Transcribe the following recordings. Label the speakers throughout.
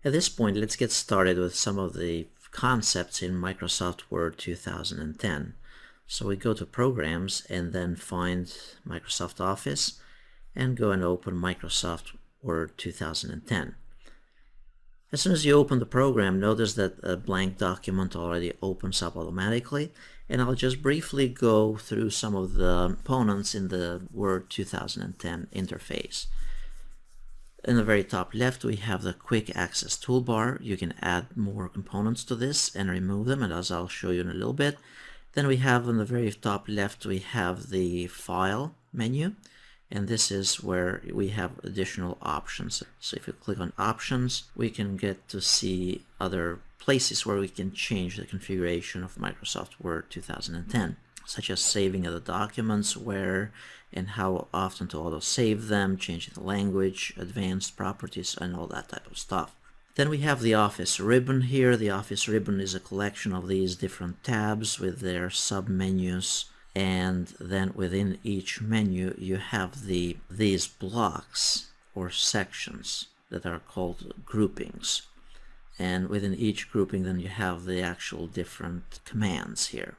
Speaker 1: At this point, let's get started with some of the concepts in Microsoft Word 2010. So we go to Programs and then find Microsoft Office and go and open Microsoft Word 2010. As soon as you open the program, notice that a blank document already opens up automatically, and I'll just briefly go through some of the components in the Word 2010 interface. In the very top left, we have the Quick Access toolbar. You can add more components to this and remove them, and as I'll show you in a little bit. Then we have on the very top left, we have the File menu, and this is where we have additional options. So if you click on Options, we can get to see other places where we can change the configuration of Microsoft Word 2010, such as saving other documents, where and how often to auto-save them, changing the language, advanced properties, and all that type of stuff. Then we have the Office ribbon here. The Office ribbon is a collection of these different tabs with their sub-menus, and then within each menu you have these blocks or sections that are called groupings. And within each grouping then you have the actual different commands here.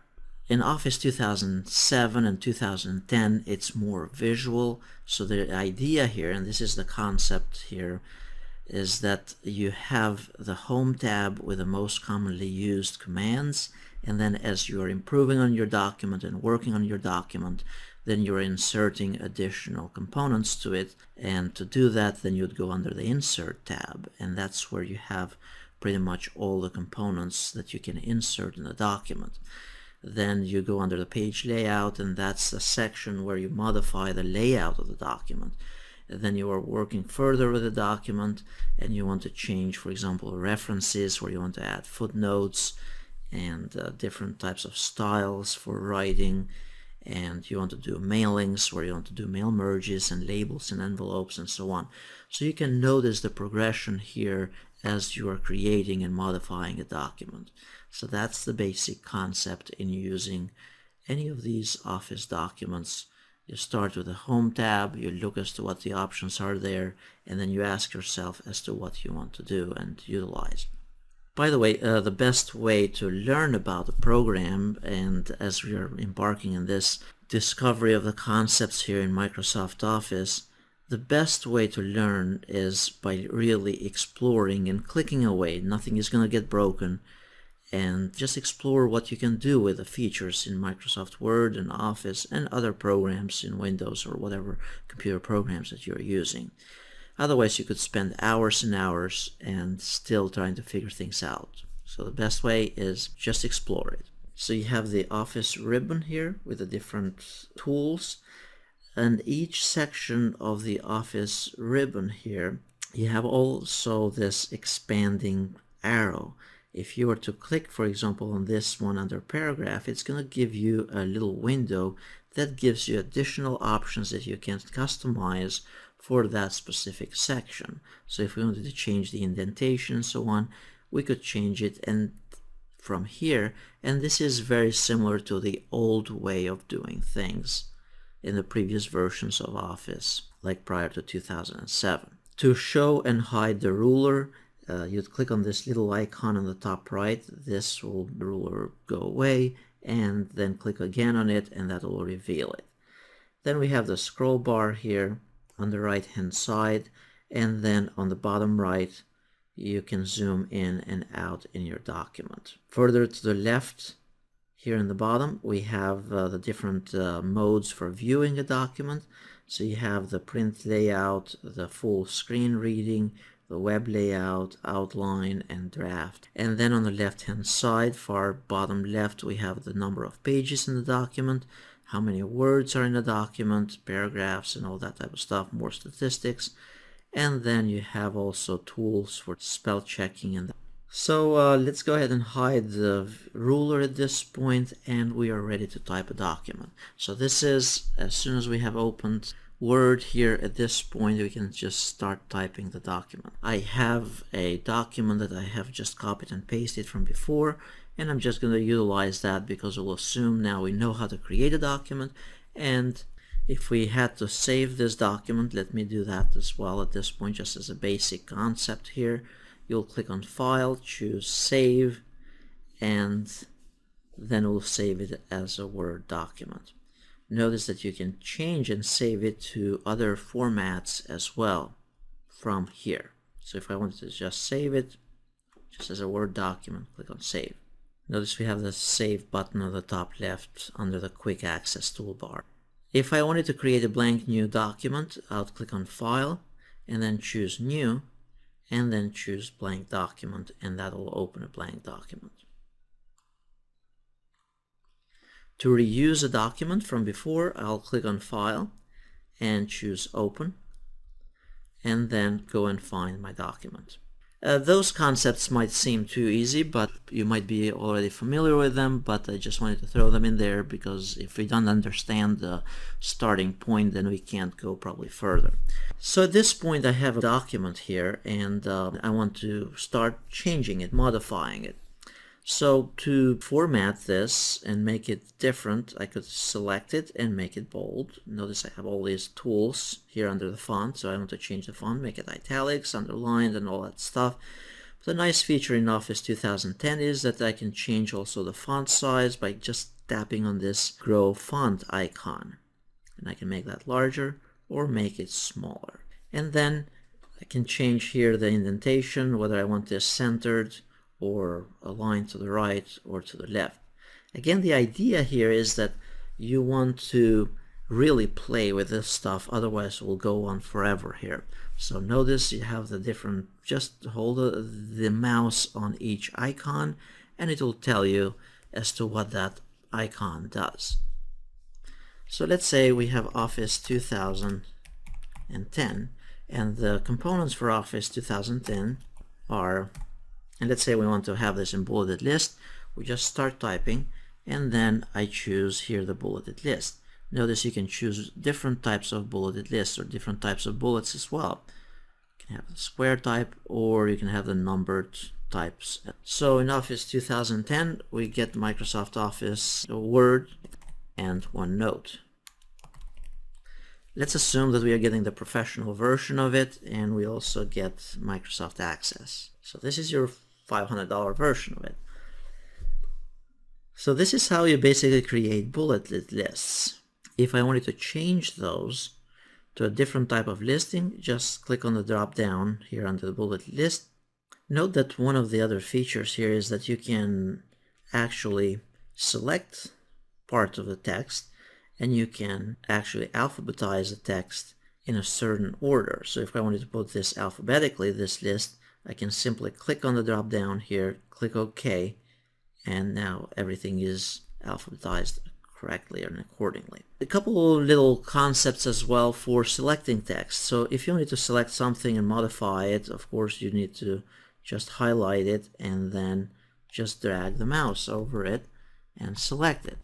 Speaker 1: In Office 2007 and 2010, it's more visual. So the idea here, and this is the concept here, is that you have the Home tab with the most commonly used commands, and then as you are improving on your document and working on your document, then you're inserting additional components to it. And to do that, then you'd go under the Insert tab, and that's where you have pretty much all the components that you can insert in a document. Then you go under the page layout, and that's the section where you modify the layout of the document. And then you are working further with the document and you want to change, for example, references, where you want to add footnotes and different types of styles for writing, and you want to do mailings, where you want to do mail merges and labels and envelopes and so on. So you can notice the progression here as you are creating and modifying a document. So that's the basic concept in using any of these Office documents. You start with the Home tab, you look as to what the options are there, and then you ask yourself as to what you want to do and utilize. By the way, the best way to learn about the program, and as we are embarking in this discovery of the concepts here in Microsoft Office, the best way to learn is by really exploring and clicking away. Nothing is going to get broken. And just explore what you can do with the features in Microsoft Word and Office and other programs in Windows or whatever computer programs that you're using. Otherwise, you could spend hours and hours and still trying to figure things out. So the best way is just explore it. So you have the Office ribbon here with the different tools, and each section of the Office ribbon here, you have also this expanding arrow. If you were to click, for example, on this one under paragraph, it's going to give you a little window that gives you additional options that you can customize for that specific section. So if we wanted to change the indentation and so on, we could change it and from here. And this is very similar to the old way of doing things in the previous versions of Office, like prior to 2007. To show and hide the ruler, you'd click on this little icon on the top right. This will, the ruler, go away, and then click again on it and that will reveal it. Then we have the scroll bar here on the right hand side, and then on the bottom right you can zoom in and out in your document. Further to the left here in the bottom we have the different modes for viewing a document. So you have the print layout, the full screen reading, the web layout, outline, and draft. And then on the left hand side, far bottom left, we have the number of pages in the document, how many words are in the document, paragraphs and all that type of stuff, more statistics. And then you have also tools for spell checking. And so let's go ahead and hide the ruler at this point, and we are ready to type a document. So this is, as soon as we have opened Word here, at this point we can just start typing the document. I have a document that I have just copied and pasted from before, and I'm just going to utilize that because we'll assume now we know how to create a document. And if we had to save this document, let me do that as well at this point, just as a basic concept here. you'll click on File, choose Save, and then we'll save it as a Word document. Notice that you can change and save it to other formats as well from here. So if I wanted to just save it just as a Word document, click on Save. Notice we have the Save button on the top left under the Quick Access toolbar. If I wanted to create a blank new document, I'll click on File and then choose New and then choose Blank Document, and that will open a blank document. To reuse a document from before, I'll click on File and choose Open and then go and find my document. Those concepts might seem too easy, but you might be already familiar with them, but I just wanted to throw them in there because if we don't understand the starting point, then we can't go probably further. So at this point I have a document here, and I want to start changing it, modifying it. So to format this and make it different, I could select it and make it bold. Notice I have all these tools here under the font, so I want to change the font, make it italics, underlined, and all that stuff. But the nice feature in Office 2010 is that I can change also the font size by just tapping on this Grow Font icon. And I can make that larger or make it smaller. And then I can change here the indentation, whether I want this centered or aligned to the right or to the left. Again, the idea here is that you want to really play with this stuff, otherwise it will go on forever here. So notice you have the different, just hold the mouse on each icon and it will tell you as to what that icon does. So let's say we have Office 2010 and the components for Office 2010 are, and let's say we want to have this in bulleted list. We just start typing and then I choose here the bulleted list. Notice you can choose different types of bulleted lists or different types of bullets as well. You can have the square type or you can have the numbered types. So in Office 2010 we get Microsoft Office, Word, and OneNote. Let's assume that we are getting the professional version of it and we also get Microsoft Access. So this is your $500 version of it. So this is how you basically create bulleted lists. If I wanted to change those to a different type of listing, just click on the drop down here under the bulleted list. Note that one of the other features here is that you can actually select part of the text and you can actually alphabetize the text in a certain order. So if I wanted to put this alphabetically, this list, I can simply click on the drop down here, click OK, and now everything is alphabetized correctly and accordingly. A couple of little concepts as well for selecting text. So if you need to select something and modify it, of course you need to just highlight it and then just drag the mouse over it and select it.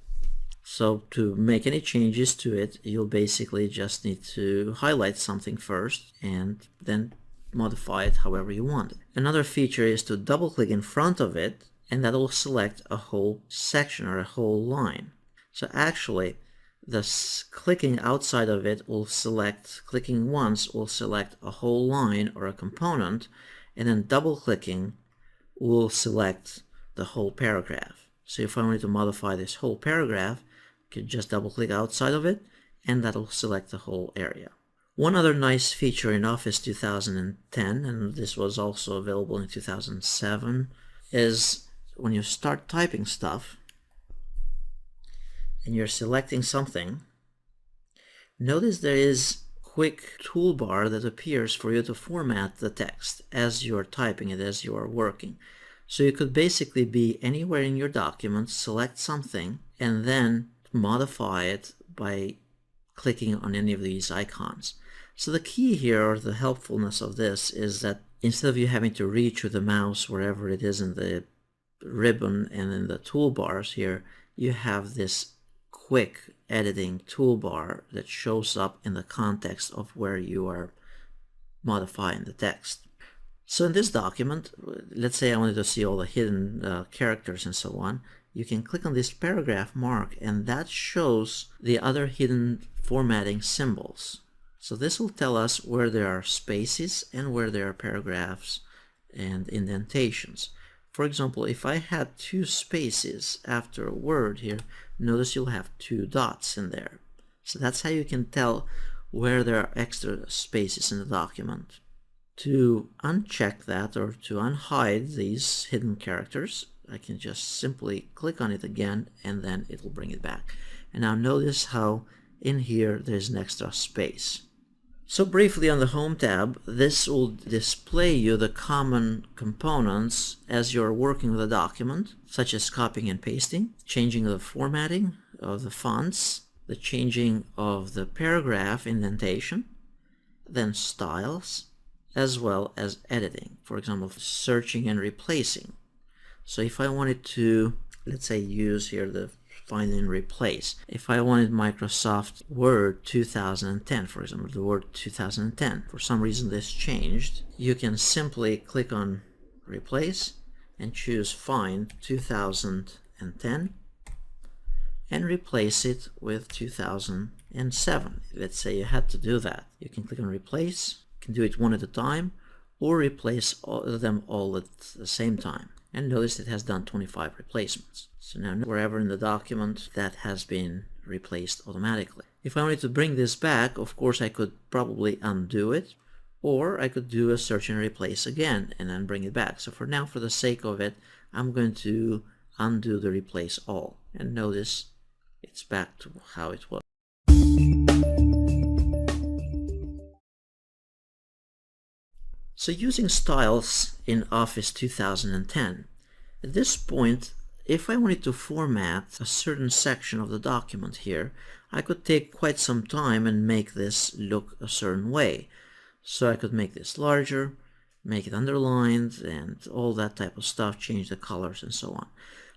Speaker 1: So to make any changes to it, you'll basically just need to highlight something first and then modify it however you want it. Another feature is to double click in front of it and that will select a whole section or a whole line. So actually clicking outside of it will select, clicking once will select a whole line or a component, and then double clicking will select the whole paragraph. So if I wanted to modify this whole paragraph, I could just double click outside of it and that will select the whole area. One other nice feature in Office 2010, and this was also available in 2007, is when you start typing stuff and you're selecting something, notice there is a quick toolbar that appears for you to format the text as you're typing it, as you are working. So you could basically be anywhere in your document, select something, and then modify it by clicking on any of these icons. So the key here, or the helpfulness of this, is that instead of you having to reach with the mouse wherever it is in the ribbon and in the toolbars here, you have this quick editing toolbar that shows up in the context of where you are modifying the text. So in this document, let's say I wanted to see all the hidden characters and so on, you can click on this paragraph mark and that shows the other hidden formatting symbols. So this will tell us where there are spaces and where there are paragraphs and indentations. For example, if I had two spaces after a word here, notice you'll have two dots in there. So that's how you can tell where there are extra spaces in the document. To uncheck that or to unhide these hidden characters, I can just simply click on it again and then it will bring it back. And now notice how in here there's an extra space. So briefly on the Home tab, this will display you the common components as you're working with a document, such as copying and pasting, changing the formatting of the fonts, the changing of the paragraph indentation, then styles, as well as editing. For example, searching and replacing. So if I wanted to, let's say, use here the find and replace. If I wanted Microsoft Word 2010, for example, the word 2010, for some reason this changed, you can simply click on replace and choose find 2010 and replace it with 2007. Let's say you had to do that. You can click on replace, you can do it one at a time, or replace them all at the same time. And notice it has done 25 replacements. So now wherever in the document that has been replaced automatically. If I wanted to bring this back, of course I could probably undo it, or I could do a search and replace again and then bring it back. So for now, for the sake of it, I'm going to undo the replace all. And notice it's back to how it was. So using styles in Office 2010, at this point, if I wanted to format a certain section of the document here, I could take quite some time and make this look a certain way. So I could make this larger, make it underlined, and all that type of stuff, change the colors and so on.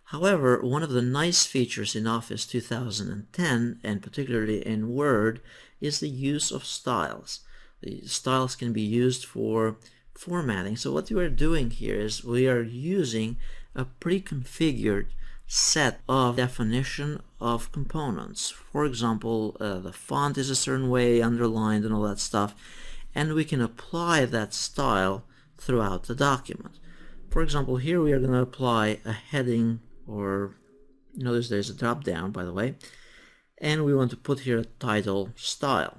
Speaker 1: However, one of the nice features in Office 2010, and particularly in Word, is the use of styles. The styles can be used for formatting. So what we are doing here is we are using a pre-configured set of definition of components. For example, the font is a certain way, underlined and all that stuff, and we can apply that style throughout the document. For example, here we are going to apply a heading, or notice there's a drop down, by the way, and we want to put here a title style.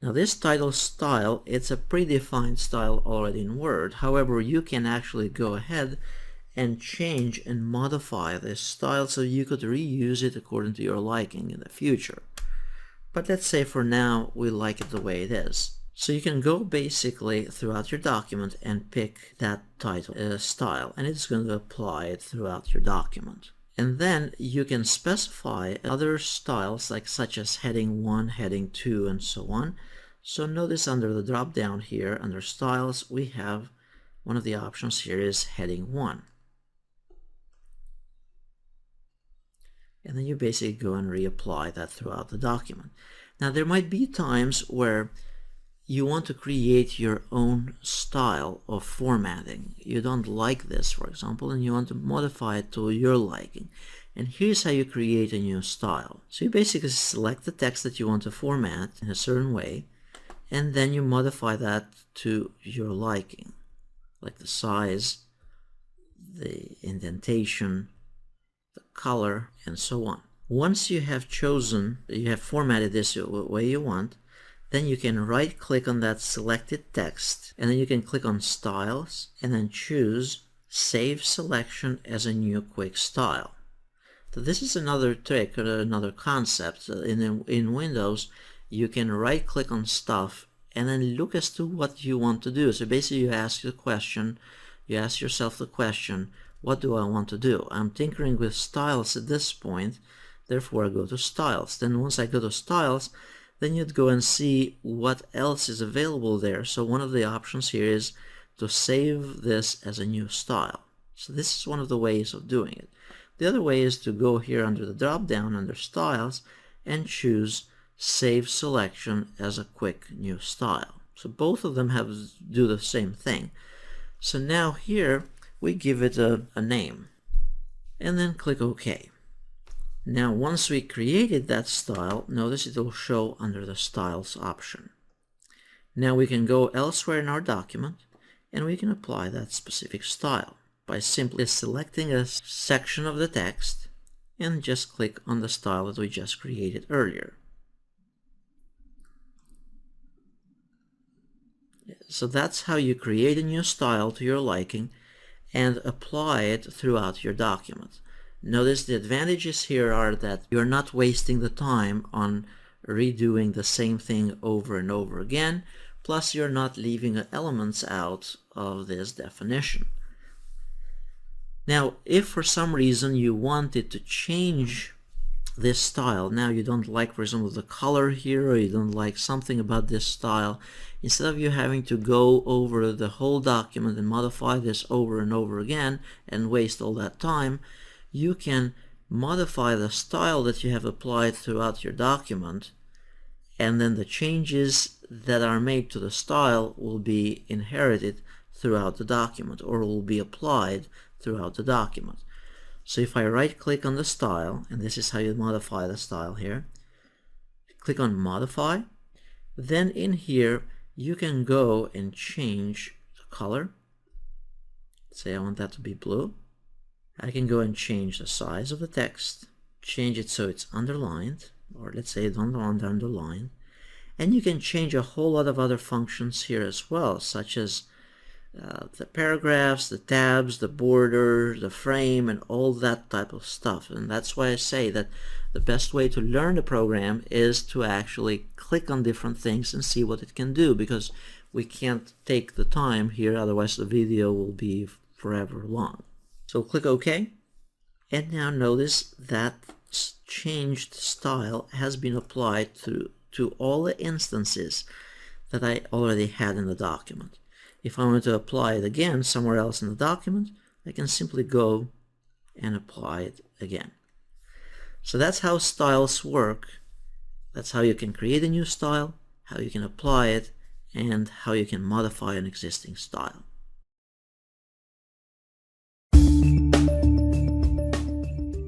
Speaker 1: Now this title style, it's a predefined style already in Word. However, you can actually go ahead and change and modify this style so you could reuse it according to your liking in the future. But let's say for now we like it the way it is. So you can go basically throughout your document and pick that title style, and it's going to apply it throughout your document. And then you can specify other styles like such as heading 1, heading 2, and so on. So notice under the drop down here under styles, we have one of the options here is heading 1. And then you basically go and reapply that throughout the document. Now there might be times where you want to create your own style of formatting. You don't like this, for example, and you want to modify it to your liking. And here's how you create a new style. So you basically select the text that you want to format in a certain way, and then you modify that to your liking, like the size, the indentation, the color, and so on. Once you have chosen, you have formatted this the way you want, then you can right click on that selected text, and then you can click on styles and then choose save selection as a new quick style. So this is another trick or another concept. In Windows, you can right click on stuff and then look as to what you want to do. So basically you ask yourself the question, what do I want to do? I'm tinkering with styles at this point, therefore I go to styles. Then once I go to styles, then you'd go and see what else is available there. So one of the options here is to save this as a new style. So this is one of the ways of doing it. The other way is to go here under the drop down under styles and choose save selection as a quick new style. So both of them do the same thing. So now here we give it a name and then click OK. Now once we created that style, notice it will show under the styles option. Now we can go elsewhere in our document and we can apply that specific style by simply selecting a section of the text and just click on the style that we just created earlier. So that's how you create a new style to your liking and apply it throughout your document. Notice the advantages here are that you're not wasting the time on redoing the same thing over and over again, plus you're not leaving elements out of this definition. Now, if for some reason you wanted to change this style, now you don't like, for example, the color here, or you don't like something about this style, instead of you having to go over the whole document and modify this over and over again and waste all that time, you can modify the style that you have applied throughout your document, and then the changes that are made to the style will be inherited throughout the document, or will be applied throughout the document. So if I right click on the style, and this is how you modify the style here, click on modify, then in here you can go and change the color. Say I want that to be blue. I can go and change the size of the text, change it so it's underlined, or let's say don't want underline, and you can change a whole lot of other functions here as well, such as the paragraphs, the tabs, the border, the frame, and all that type of stuff. And that's why I say that the best way to learn the program is to actually click on different things and see what it can do, because we can't take the time here, otherwise the video will be forever long. So click OK, and now notice that changed style has been applied to all the instances that I already had in the document. If I want to apply it again somewhere else in the document, I can simply go and apply it again. So that's how styles work. That's how you can create a new style, how you can apply it, and how you can modify an existing style.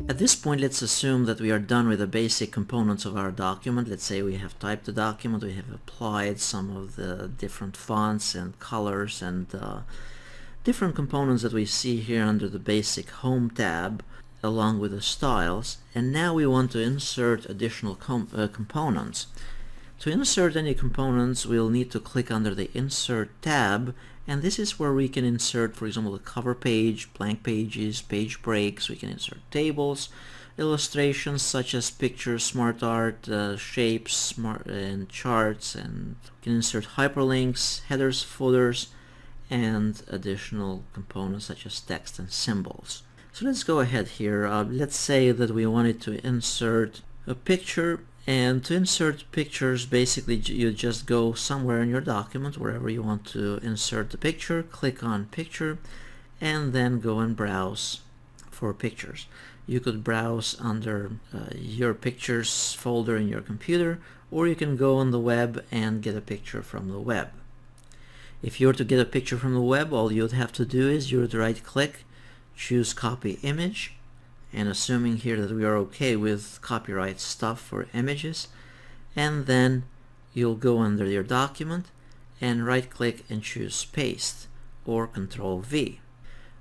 Speaker 1: At this point, let's assume that we are done with the basic components of our document. Let's say we have typed the document, we have applied some of the different fonts and colors and different components that we see here under the basic Home tab, along with the styles, and now we want to insert additional components. To insert any components, we'll need to click under the Insert tab, and this is where we can insert, for example, the cover page, blank pages, page breaks. We can insert tables, illustrations such as pictures, smart art, shapes, and charts, and we can insert hyperlinks, headers, footers, and additional components such as text and symbols. So let's go ahead here. Let's say that we wanted to insert a picture. And to insert pictures, basically you just go somewhere in your document, wherever you want to insert the picture, click on picture, and then go and browse for pictures. You could browse under your pictures folder in your computer, or you can go on the web and get a picture from the web. If you were to get a picture from the web, all you would have to do is you would right click, choose copy image, and assuming here that we are okay with copyright stuff for images, and then you'll go under your document and right click and choose paste or Control V.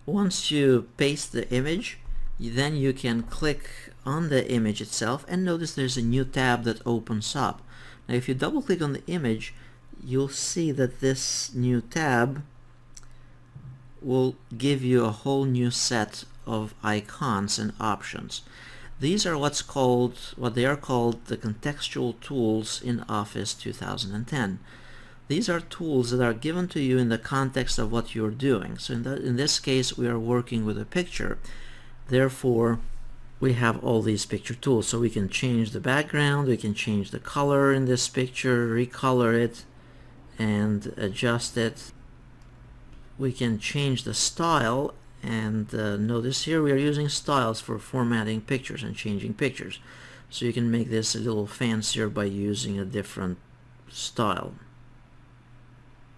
Speaker 1: Once you paste the image, then you can click on the image itself, and notice there's a new tab that opens up. Now if you double click on the image, you'll see that this new tab will give you a whole new set of icons and options. These are what they are called the contextual tools in Office 2010. These are tools that are given to you in the context of what you're doing. So in this case, we are working with a picture. Therefore, we have all these picture tools. So we can change the background, we can change the color in this picture, recolor it, and adjust it. We can change the style, and notice here we are using styles for formatting pictures and changing pictures. So you can make this a little fancier by using a different style.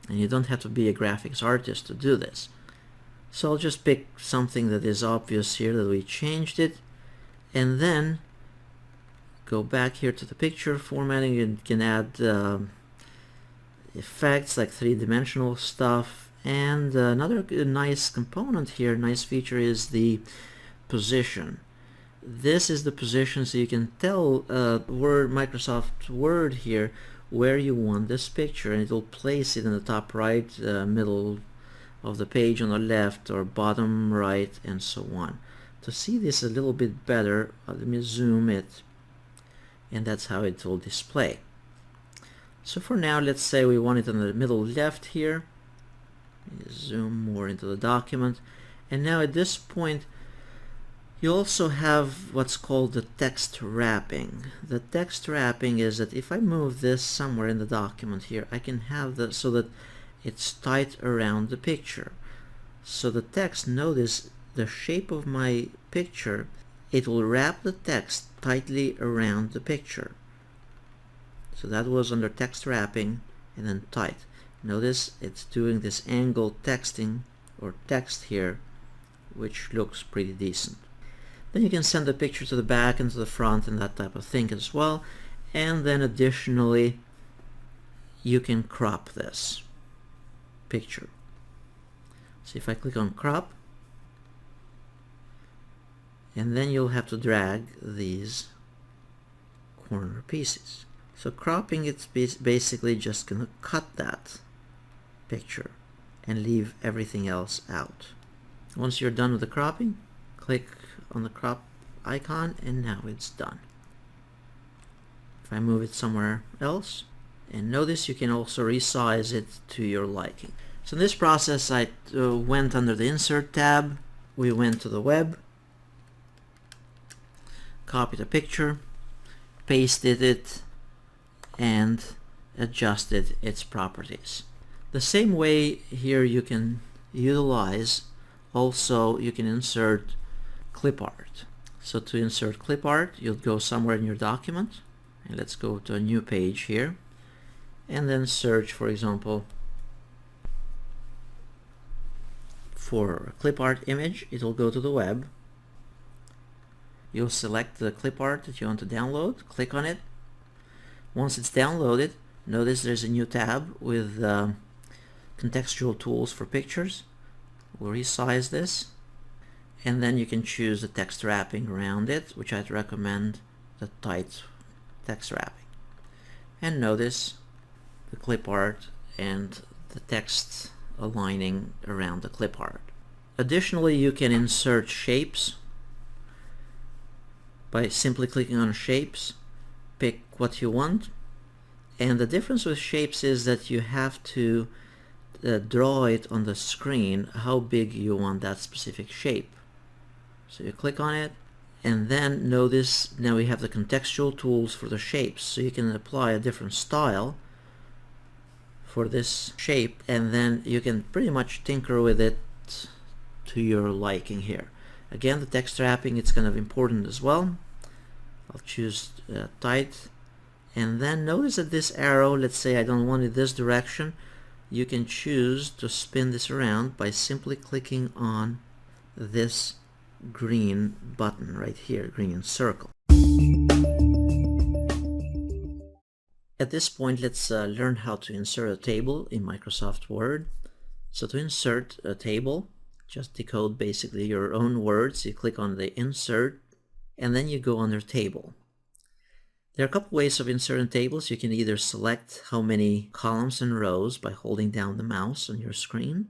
Speaker 1: And you don't have to be a graphics artist to do this. So I'll just pick something that is obvious here that we changed it, and then go back here to the picture formatting. You can add effects like three-dimensional stuff, And another nice component here, nice feature, is the position. This is the position, so you can tell Microsoft Word here where you want this picture, and it will place it in the top right, middle of the page on the left, or bottom right, and so on. To see this a little bit better, let me zoom it, and that's how it will display. So for now, let's say we want it on the middle left here. Zoom more into the document, and now at this point you also have what's called the text wrapping. The text wrapping is that if I move this somewhere in the document here, I can have that so that it's tight around the picture. So the text, notice the shape of my picture, it will wrap the text tightly around the picture. So that was under text wrapping, and then tight. Notice it's doing this angled texting or text here, which looks pretty decent. Then you can send the picture to the back and to the front and that type of thing as well. And then additionally, you can crop this picture. So if I click on crop, and then you'll have to drag these corner pieces. So cropping, it's basically just going to cut that picture and leave everything else out. Once you're done with the cropping, click on the crop icon, and now it's done. If I move it somewhere else, and notice you can also resize it to your liking. So in this process, I went under the Insert tab, we went to the web, copied a picture, pasted it, and adjusted its properties. The same way here you can utilize, also you can insert clip art. So to insert clip art, you'll go somewhere in your document, and let's go to a new page here, and then search, for example, for a clip art image. It'll go to the web. You'll select the clip art that you want to download, click on it. Once it's downloaded, notice there's a new tab with contextual tools for pictures. We'll resize this, and then you can choose the text wrapping around it, which I'd recommend the tight text wrapping. And notice the clip art and the text aligning around the clip art. Additionally, you can insert shapes by simply clicking on shapes, pick what you want, and the difference with shapes is that you have to draw it on the screen how big you want that specific shape. So you click on it, and then notice now we have the contextual tools for the shapes, so you can apply a different style for this shape, and then you can pretty much tinker with it to your liking here. Again, the text wrapping, it's kind of important as well. I'll choose tight, and then notice that this arrow, let's say I don't want it this direction, you can choose to spin this around by simply clicking on this green button right here, green circle. At this point, let's learn how to insert a table in Microsoft Word. So to insert a table, just decode basically your own words. You click on the Insert, and then you go under Table. There are a couple ways of inserting tables. You can either select how many columns and rows by holding down the mouse on your screen,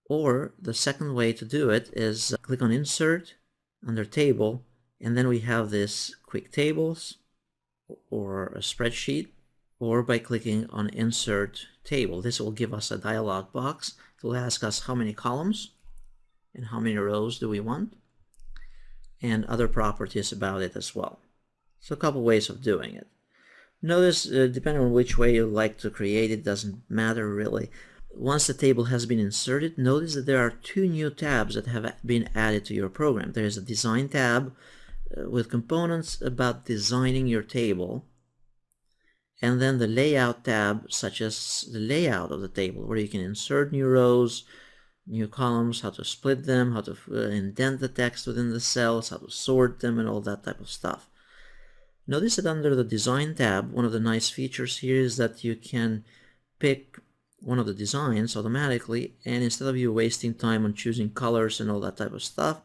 Speaker 1: or the second way to do it is click on Insert, under Table, and then we have this Quick Tables or a spreadsheet, or by clicking on Insert Table. This will give us a dialog box. It will ask us how many columns and how many rows do we want, and other properties about it as well. So a couple ways of doing it. Notice, depending on which way you like to create it, doesn't matter really. Once the table has been inserted, notice that there are two new tabs that have been added to your program. There is a Design tab with components about designing your table, and then the Layout tab, such as the layout of the table, where you can insert new rows, new columns, how to split them, how to indent the text within the cells, how to sort them, and all that type of stuff. Notice that under the Design tab, one of the nice features here is that you can pick one of the designs automatically, and instead of you wasting time on choosing colors and all that type of stuff,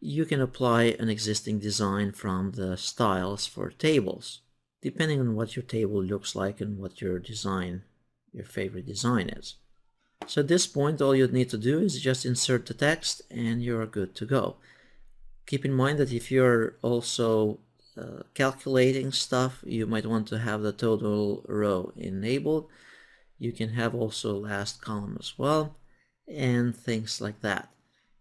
Speaker 1: you can apply an existing design from the styles for tables, depending on what your table looks like and what your favorite design is. So at this point, all you need to do is just insert the text and you're good to go. Keep in mind that if you're also calculating stuff, you might want to have the total row enabled. You can have also last column as well, and things like that.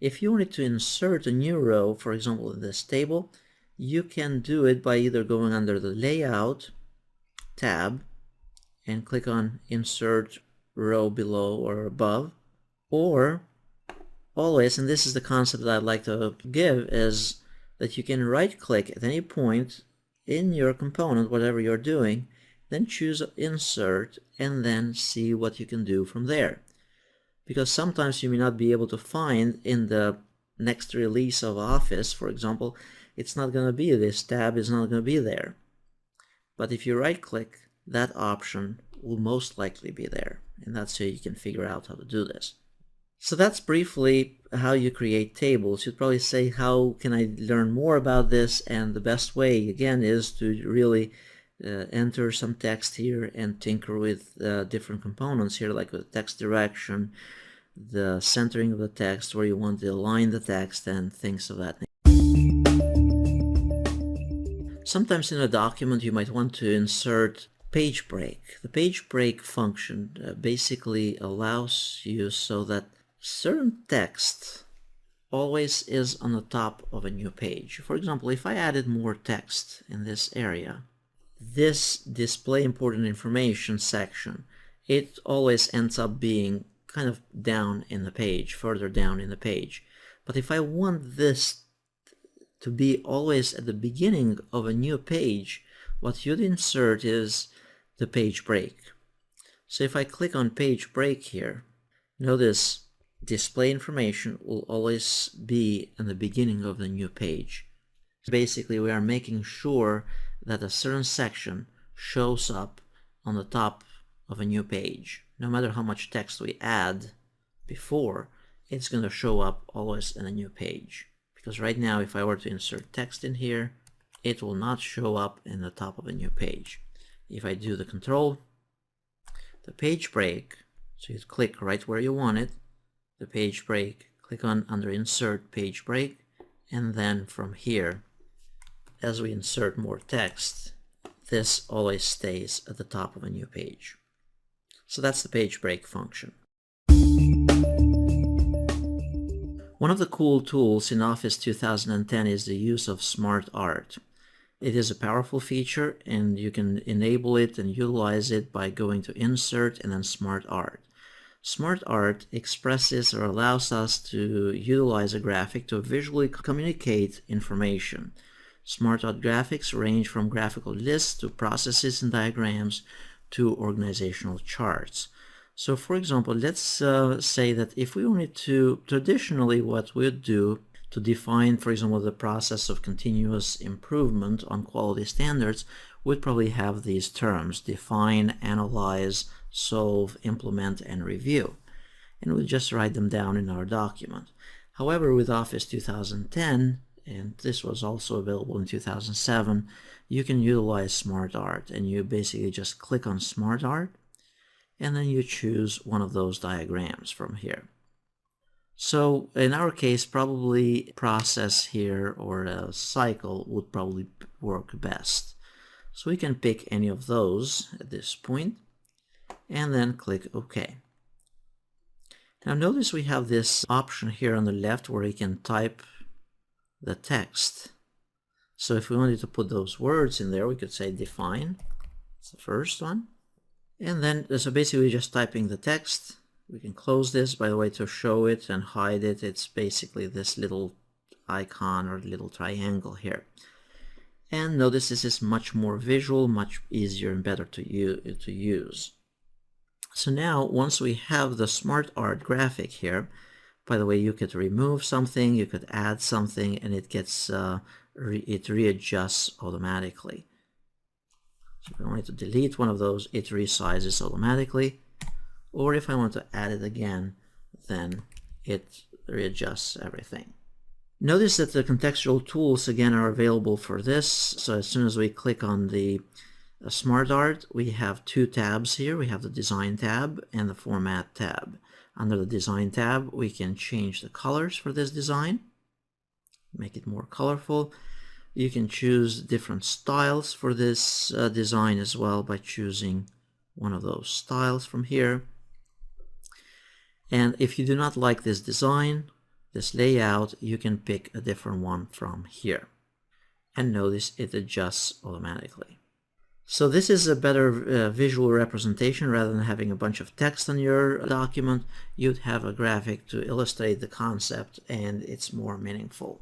Speaker 1: If you wanted to insert a new row, for example in this table, you can do it by either going under the Layout tab and click on Insert Row Below or Above, or always, and this is the concept that I'd like to give, is that you can right click at any point in your component, whatever you're doing, then choose Insert and then see what you can do from there. Because sometimes you may not be able to find in the next release of Office, for example, it's not going to be, this tab is not going to be there. But if you right click, that option will most likely be there, and that's how you can figure out how to do this. So that's briefly how you create tables. You'd probably say, how can I learn more about this? And the best way, again, is to really enter some text here and tinker with different components here, like the text direction, the centering of the text, where you want to align the text, and things of that nature. Sometimes in a document you might want to insert page break. The page break function basically allows you so that certain text always is on the top of a new page. For example, if I added more text in this area, this display important information section, it always ends up being kind of down in the page, further down in the page. But if I want this to be always at the beginning of a new page, what you'd insert is the page break. So if I click on page break here, notice display information will always be in the beginning of the new page. Basically, we are making sure that a certain section shows up on the top of a new page. No matter how much text we add before, it's going to show up always in a new page. Because right now, if I were to insert text in here, it will not show up in the top of a new page. If I do the control, the page break, so you click right where you want it, the page break, click on under insert page break, and then from here, as we insert more text, this always stays at the top of a new page. So that's the page break function. One of the cool tools in Office 2010 is the use of Smart Art. It is a powerful feature, and you can enable it and utilize it by going to Insert and then Smart Art. Smart Art expresses or allows us to utilize a graphic to visually communicate information. Smart Art graphics range from graphical lists to processes and diagrams to organizational charts. So for example, let's say that if we wanted to, traditionally what we'd do to define, for example, the process of continuous improvement on quality standards, we'd probably have these terms: define, analyze, solve, implement, and review. And we'll just write them down in our document. However, with Office 2010, and this was also available in 2007, you can utilize Smart Art, and you basically just click on Smart Art, and then you choose one of those diagrams from here. So in our case, probably process here or a cycle would probably work best. So we can pick any of those at this point and then click OK. Now notice we have this option here on the left where you can type the text. So if we wanted to put those words in there, we could say define. It's the first one. And then, so basically just typing the text. We can close this, by the way, to show it and hide it. It's basically this little icon or little triangle here. And notice this is much more visual, much easier and better to use. So now, once we have the Smart Art graphic here, by the way, you could remove something, you could add something, and it gets it readjusts automatically. So if I wanted to delete one of those, it resizes automatically. or if I want to add it again, then it readjusts everything. Notice that the contextual tools again are available for this. So as soon as we click on the Smart Art, we have two tabs here. We have the Design tab and the Format tab. Under the Design tab, we can change the colors for this design, make it more colorful. You can choose different styles for this design as well by choosing one of those styles from here. And if you do not like this design, this layout, you can pick a different one from here. And notice it adjusts automatically. So this is a better visual representation. Rather than having a bunch of text on your document, you'd have a graphic to illustrate the concept, and it's more meaningful.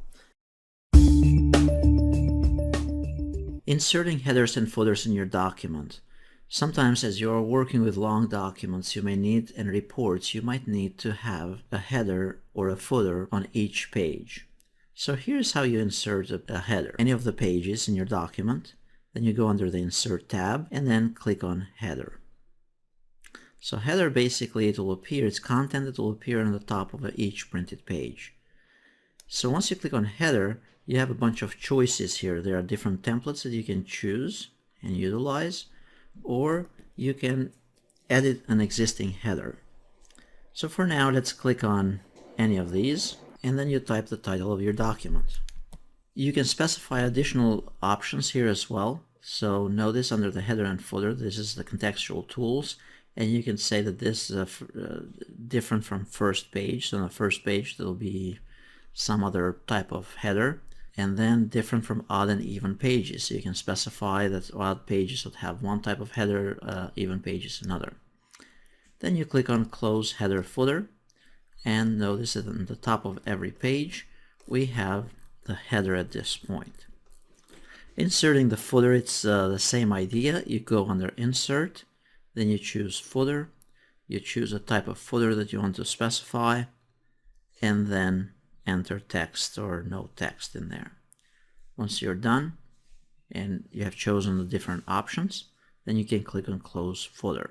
Speaker 1: Inserting headers and footers in your document. Sometimes as you're working with long documents you may need, and reports, you might need to have a header or a footer on each page. So here's how you insert a header. Any of the pages in your document, then you go under the Insert tab and then click on Header. So header, basically it will appear, it's content that will appear on the top of each printed page. So once you click on Header, you have a bunch of choices here. There are different templates that you can choose and utilize, or you can edit an existing header. So for now, let's click on any of these, and then you type the title of your document. You can specify additional options here as well. So notice under the header and footer, this is the contextual tools, and you can say that this is different from first page. So on the first page, there'll be some other type of header, and then different from odd and even pages. So you can specify that odd pages would have one type of header, even pages another. Then you click on Close Header Footer, and notice that on the top of every page we have the header at this point. Inserting the footer, it's the same idea. You go under Insert, then you choose Footer, you choose a type of footer that you want to specify, and then enter text or no text in there. Once you're done and you have chosen the different options, then you can click on Close Footer.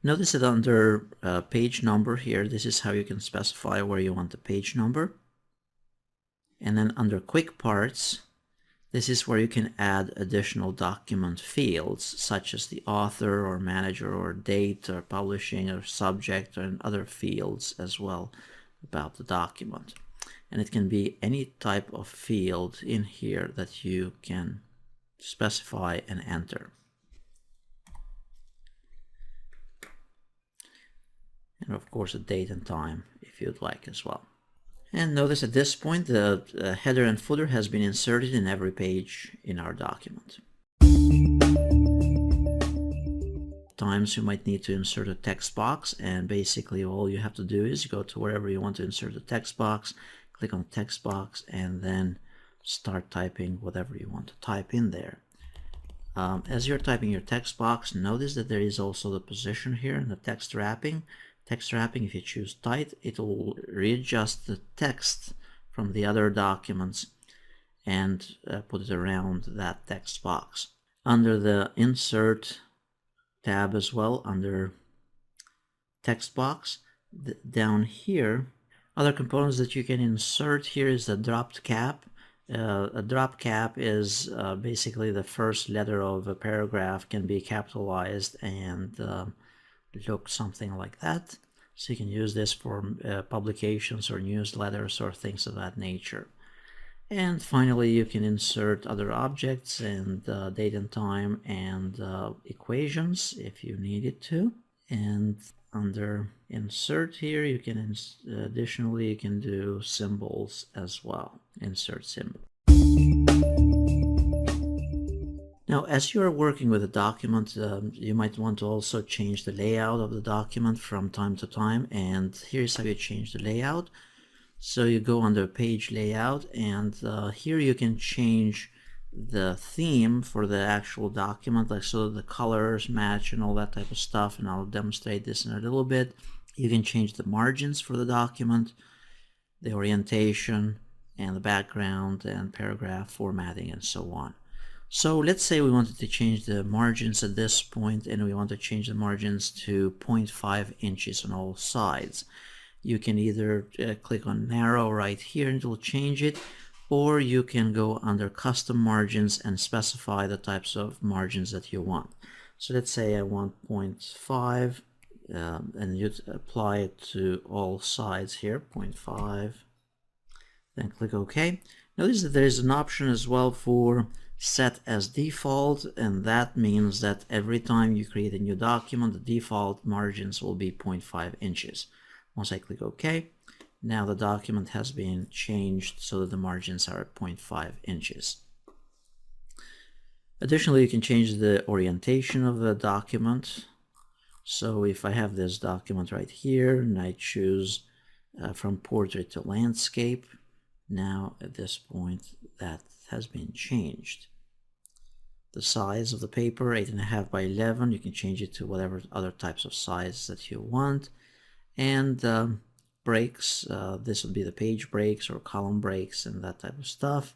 Speaker 1: Notice that under page number here, this is how you can specify where you want the page number. And then under Quick Parts, this is where you can add additional document fields, such as the author or manager or date or publishing or subject, and other fields as well about the document. And it can be any type of field in here that you can specify and enter. And of course a date and time if you'd like as well. And notice at this point the header and footer has been inserted in every page in our document. Times you might need to insert a text box, and basically all you have to do is go to wherever you want to insert the text box, click on text box, and then start typing whatever you want to type in there. As you're typing your text box, notice that there is also the position here in the text wrapping. Text wrapping, if you choose tight, it will readjust the text from the other documents and put it around that text box. Under the Insert tab as well, under text box, down here, other components that you can insert here is the dropped cap. A drop cap is basically the first letter of a paragraph can be capitalized and look something like that. So you can use this for publications or newsletters or things of that nature. And finally, you can insert other objects and date and time and equations if you needed to. And under Insert here, you can additionally you can do symbols as well. Insert symbol. Now, as you are working with a document, you might want to also change the layout of the document from time to time. And here's how you change the layout. So you go under Page Layout, and here you can change the theme for the actual document, like so the colors match and all that type of stuff, and I'll demonstrate this in a little bit. You can change the margins for the document, the orientation, and the background, and paragraph formatting, and so on. So let's say we wanted to change the margins at this point, and we want to change the margins to 0.5 inches on all sides. You can either click on narrow right here and it will change it, or you can go under custom margins and specify the types of margins that you want. So let's say I want 0.5, and you apply it to all sides here, 0.5, then click OK. Notice that there is an option as well for set as default, and that means that every time you create a new document, the default margins will be 0.5 inches. Once I click OK, now the document has been changed so that the margins are at 0.5 inches. Additionally, you can change the orientation of the document. So if I have this document right here and I choose from portrait to landscape, now at this point that has been changed. The size of the paper, 8.5 by 11, you can change it to whatever other types of size that you want. And breaks, this would be the page breaks or column breaks and that type of stuff.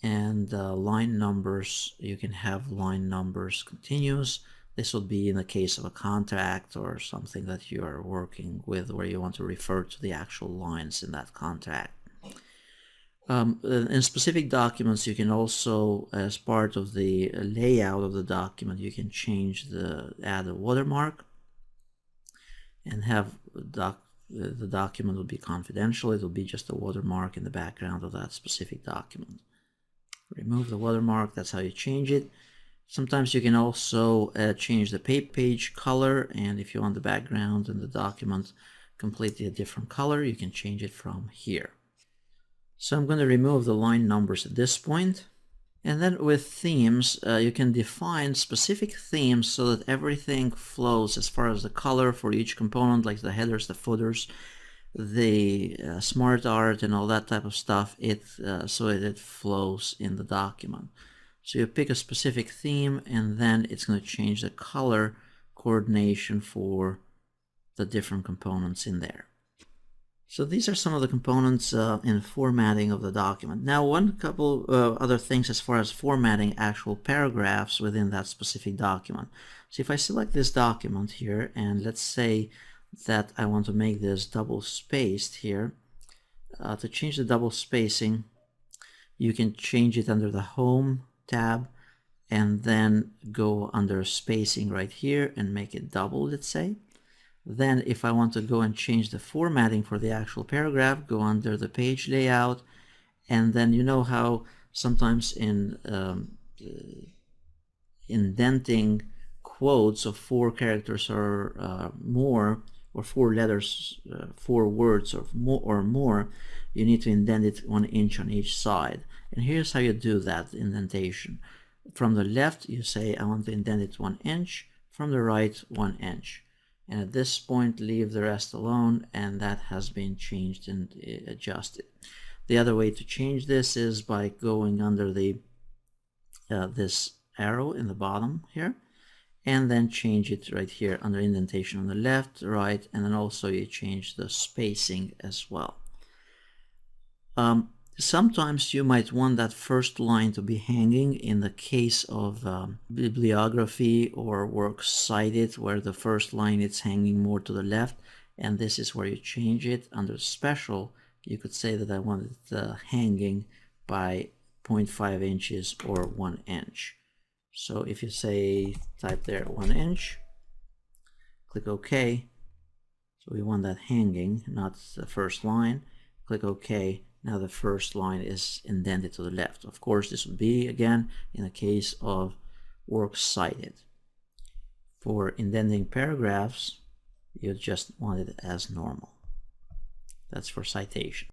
Speaker 1: And line numbers, you can have line numbers continuous. This would be in the case of a contract or something that you are working with where you want to refer to the actual lines in that contract. In specific documents, you can also, as part of the layout of the document, you can add a watermark and have the document will be confidential. It will be just a watermark in the background of that specific document. Remove the watermark, that's how you change it. Sometimes you can also change the page color, and if you want the background and the document completely a different color, you can change it from here. So I'm going to remove the line numbers at this point. And then with themes, you can define specific themes so that everything flows as far as the color for each component, like the headers, the footers, the smart art and all that type of stuff, so it flows in the document. So you pick a specific theme and then it's going to change the color coordination for the different components in there. So these are some of the components in formatting of the document. Now one couple other things as far as formatting actual paragraphs within that specific document. So if I select this document here and let's say that I want to make this double spaced here, to change the double spacing you can change it under the Home tab and then go under spacing right here and make it double, let's say. Then if I want to go and change the formatting for the actual paragraph, go under the page layout, and then you know how sometimes in indenting quotes of 4 characters or more, or 4 letters, 4 words or more, you need to indent it 1 inch on each side. And here's how you do that indentation. From the left you say I want to indent it 1 inch, from the right 1 inch. And at this point leave the rest alone, and that has been changed and adjusted. The other way to change this is by going under the this arrow in the bottom here, and then change it right here under indentation on the left, right, and then also you change the spacing as well. Sometimes you might want that first line to be hanging in the case of bibliography or works cited, where the first line is hanging more to the left, and this is where you change it. Under special, you could say that I want it hanging by 0.5 inches or 1 inch. So if you say, type there 1 inch, click OK. So we want that hanging, not the first line. Click OK. Now the first line is indented to the left. Of course, this would be, again, in the case of works cited. For indenting paragraphs, you just want it as normal. That's for citation.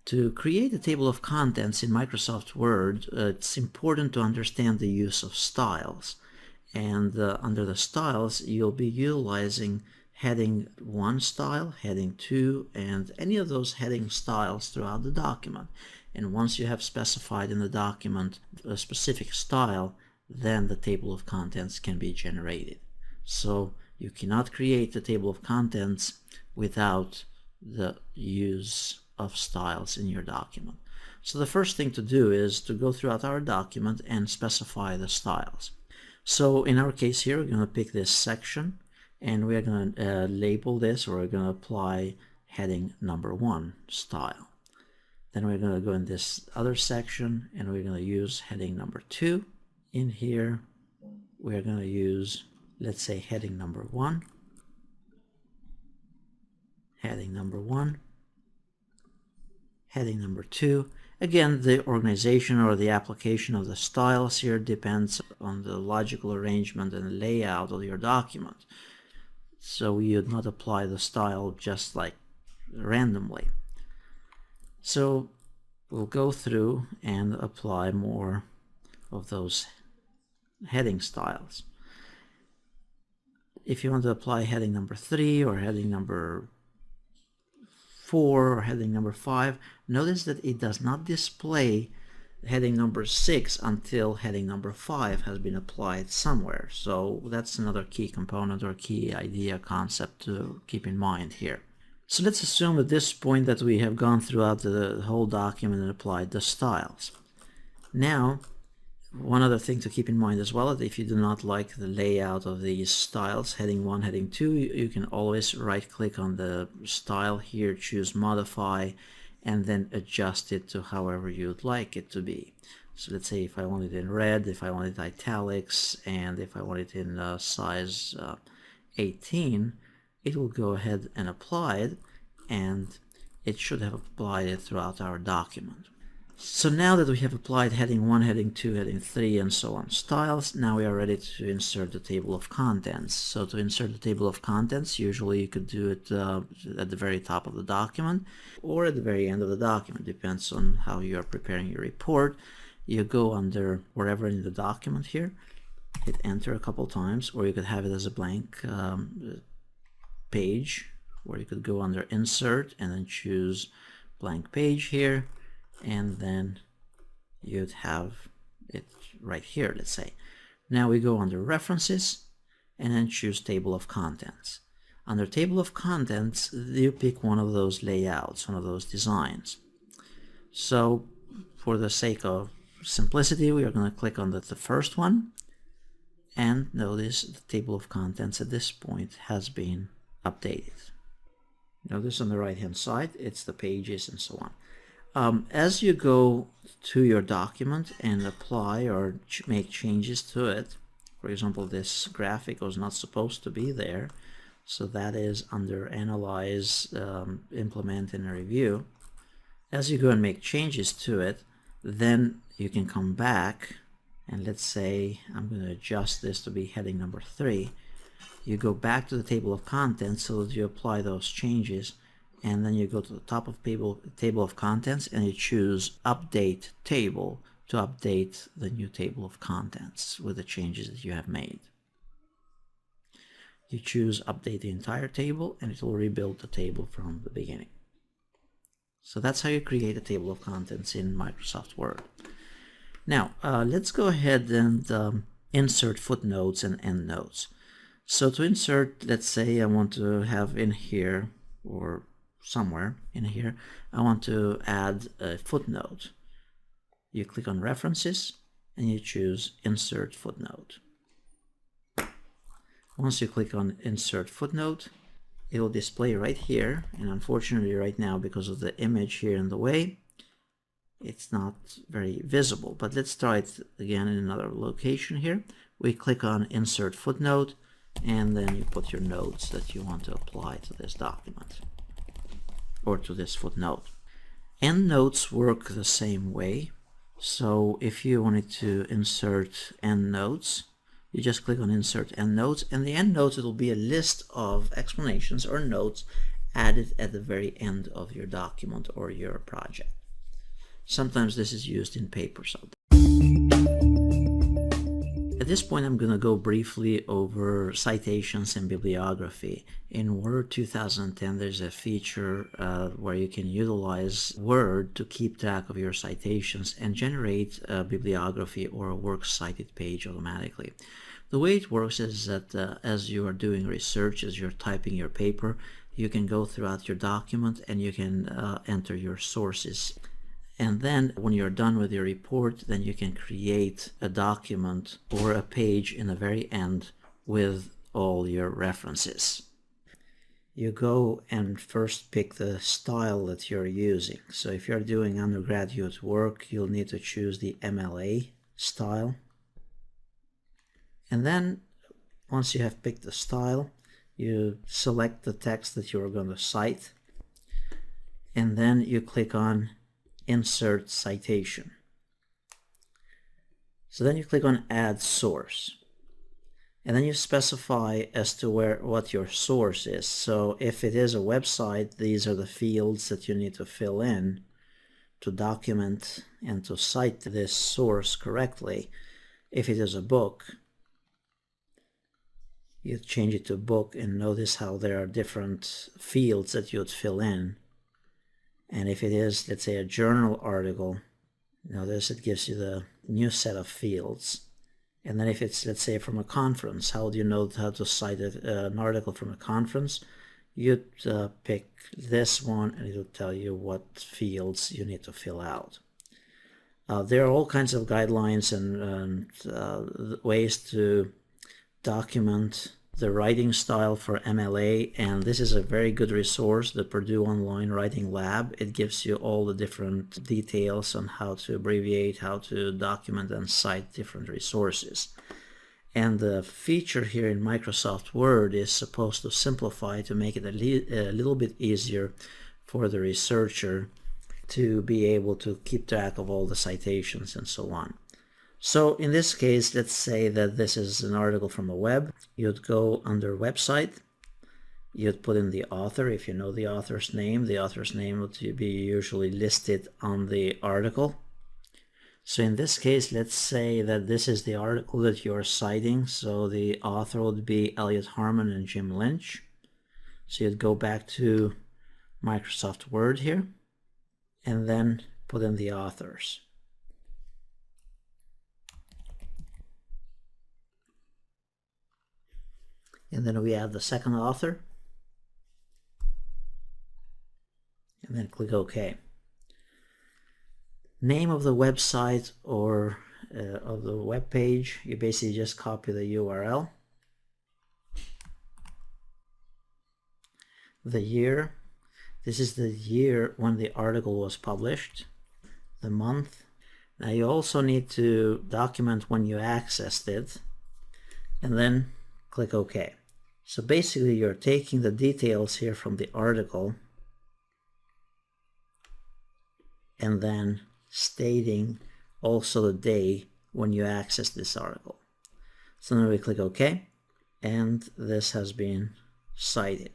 Speaker 1: To create a table of contents in Microsoft Word, it's important to understand the use of styles. And under the styles, you'll be utilizing heading 1 style, heading 2, and any of those heading styles throughout the document. And once you have specified in the document a specific style, then the table of contents can be generated. So you cannot create a table of contents without the use of styles in your document. So the first thing to do is to go throughout our document and specify the styles. So in our case here, we're going to pick this section and we're going to label this, or we're going to apply heading number 1 style. Then we're going to go in this other section and we're going to use heading number 2. In here, we're going to use, let's say, heading number 1, heading number 1, heading number 2. Again, the organization or the application of the styles here depends on the logical arrangement and layout of your document. So you would not apply the style just like randomly. So we'll go through and apply more of those heading styles. If you want to apply heading number 3 or heading number 4 or heading number 5, notice that it does not display heading number 6 until heading number 5 has been applied somewhere. So that's another key component or key idea concept to keep in mind here. So let's assume at this point that we have gone throughout the whole document and applied the styles. Now, one other thing to keep in mind as well, that if you do not like the layout of these styles, heading 1, heading 2, you can always right click on the style here, choose modify, and then adjust it to however you'd like it to be. So let's say if I want it in red, if I want it italics, and if I want it in size 18, it will go ahead and apply it, and it should have applied it throughout our document. So now that we have applied heading 1, heading 2, heading 3, and so on styles, now we are ready to insert the table of contents. So to insert the table of contents, usually you could do it at the very top of the document or at the very end of the document. Depends on how you are preparing your report. You go under wherever in the document here, hit enter a couple times, or you could have it as a blank page, where you could go under insert and then choose blank page here, and then you'd have it right here, let's say. Now we go under references and then choose table of contents. Under table of contents, you pick one of those layouts, one of those designs. So for the sake of simplicity, we are going to click on the first one, and notice the table of contents at this point has been updated. Notice on the right hand side, it's the pages and so on. As you go to your document and apply or make changes to it, for example, this graphic was not supposed to be there, so that is under Analyze, Implement, and Review. As you go and make changes to it, then you can come back, and let's say I'm going to adjust this to be heading number 3. You go back to the table of contents so that you apply those changes, and then you go to the top of table of contents and you choose update table to update the new table of contents with the changes that you have made. You choose update the entire table and it will rebuild the table from the beginning. So that's how you create a table of contents in Microsoft Word. Now let's go ahead and insert footnotes and endnotes. So to insert, let's say I want to have in here, or somewhere in here, I want to add a footnote. You click on references and you choose insert footnote. Once you click on insert footnote, it will display right here, and unfortunately right now, because of the image here in the way, it's not very visible. But let's try it again in another location here. We click on insert footnote, and then you put your notes that you want to apply to this document or to this footnote. Endnotes work the same way. So if you wanted to insert endnotes, you just click on insert endnotes, and the endnotes, it will be a list of explanations or notes added at the very end of your document or your project. Sometimes this is used in papers. At this point, I'm going to go briefly over citations and bibliography. In Word 2010, there's a feature where you can utilize Word to keep track of your citations and generate a bibliography or a works cited page automatically. The way it works is that as you are doing research, as you're typing your paper, you can go throughout your document and you can enter your sources. And then when you're done with your report, then you can create a document or a page in the very end with all your references. You go and first pick the style that you're using. So if you're doing undergraduate work, you'll need to choose the MLA style. And then once you have picked the style, you select the text that you're going to cite, and then you click on Insert Citation. So then you click on Add Source, and then you specify as to what your source is. So if it is a website, these are the fields that you need to fill in to document and to cite this source correctly. If it is a book, you change it to book, and notice how there are different fields that you'd fill in. And if it is, let's say, a journal article, notice it gives you the new set of fields. And then if it's, let's say, from a conference, how do you know how to cite an article from a conference? You'd pick this one, and it'll tell you what fields you need to fill out. There are all kinds of guidelines and ways to document the writing style for MLA, and this is a very good resource, the Purdue Online Writing Lab. It gives you all the different details on how to abbreviate, how to document and cite different resources. And the feature here in Microsoft Word is supposed to simplify, to make it a little bit easier for the researcher to be able to keep track of all the citations and so on. So in this case, let's say that this is an article from the web. You'd go under website, you'd put in the author. If you know the author's name would be usually listed on the article. So in this case, let's say that this is the article that you're citing. So the author would be Al-Hami and Jim Lynch. So you'd go back to Microsoft Word here and then put in the authors. And then we add the second author, and then click OK. Name of the website or of the web page, you basically just copy the URL. The year, this is the year when the article was published. The month. Now you also need to document when you accessed it, and then click OK. So basically you're taking the details here from the article and then stating also the day when you access this article. So now we click OK, and this has been cited.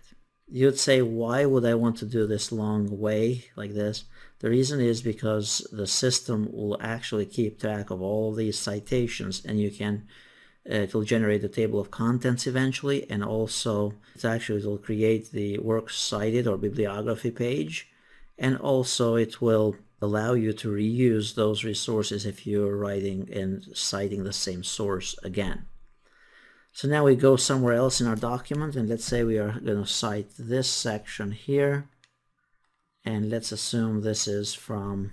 Speaker 1: You'd say, why would I want to do this long way like this? The reason is because the system will actually keep track of all these citations, and you can it will generate a table of contents eventually, and also it will create the works cited or bibliography page, and also it will allow you to reuse those resources if you're writing and citing the same source again. So now we go somewhere else in our document, and let's say we are going to cite this section here, and let's assume this is from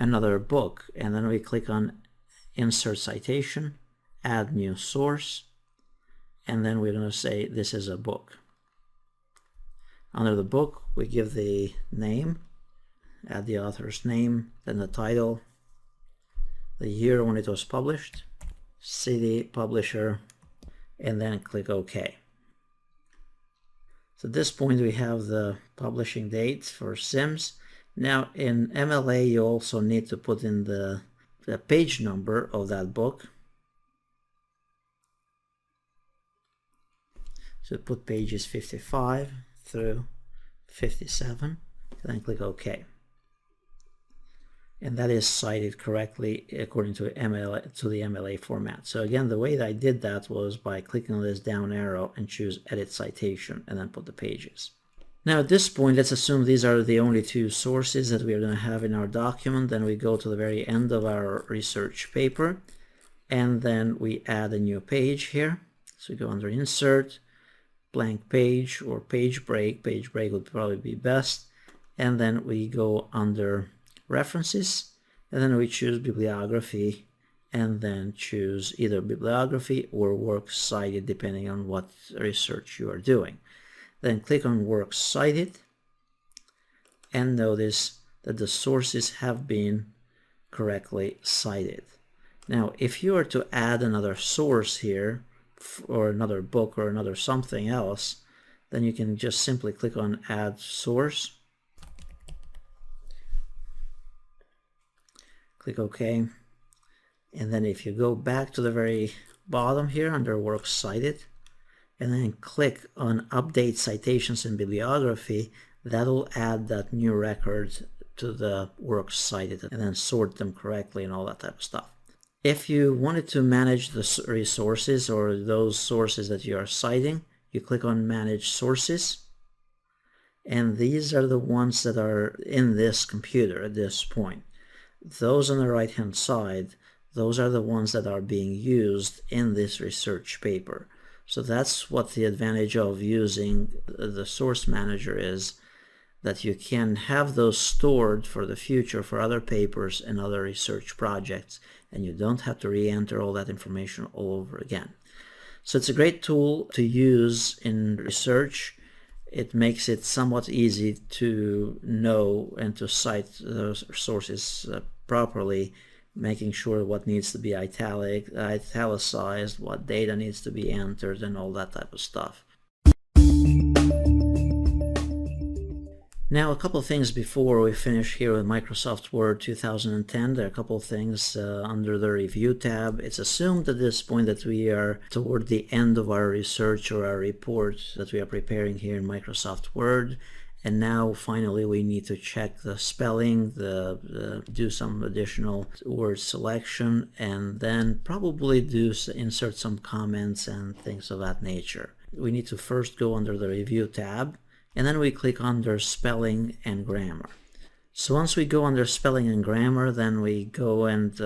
Speaker 1: another book, and then we click on Insert Citation, Add New Source, and then we're going to say this is a book. Under the book, we give the name, add the author's name, then the title, the year when it was published, city, publisher, and then click OK. So at this point we have the publishing date for Sims. Now in MLA you also need to put in the page number of that book. So put pages 55 through 57, then click OK. And that is cited correctly according to the MLA format. So again, the way that I did that was by clicking on this down arrow and choose Edit Citation and then put the pages. Now at this point, let's assume these are the only two sources that we are going to have in our document. Then we go to the very end of our research paper, and then we add a new page here. So we go under Insert, Blank Page, or Page Break. Page Break would probably be best. and then we go under references, and then we choose bibliography, and then choose either bibliography or works cited depending on what research you are doing. Then click on works cited, and notice that the sources have been correctly cited. Now, if you were to add another source here, or another book or another something else, then you can just simply click on add source, click OK, and then if you go back to the very bottom here under works cited, and then click on update citations and bibliography, that'll add that new record to the works cited and then sort them correctly and all that type of stuff. If you wanted to manage the resources or those sources that you are citing, you click on manage sources, and these are the ones that are in this computer at this point. Those on the right hand side, those are the ones that are being used in this research paper. So that's what the advantage of using the source manager is, that you can have those stored for the future for other papers and other research projects, and you don't have to re-enter all that information all over again. So it's a great tool to use in research. It makes it somewhat easy to know and to cite those sources properly, making sure what needs to be italicized, what data needs to be entered, and all that type of stuff. Now, a couple of things before we finish here with Microsoft Word 2010. There are a couple of things under the Review tab. It's assumed at this point that we are toward the end of our research or our report that we are preparing here in Microsoft Word. And now, finally, we need to check the spelling, do some additional word selection, and then probably insert some comments and things of that nature. We need to first go under the Review tab, and then we click under Spelling and Grammar. So once we go under Spelling and Grammar, then we go and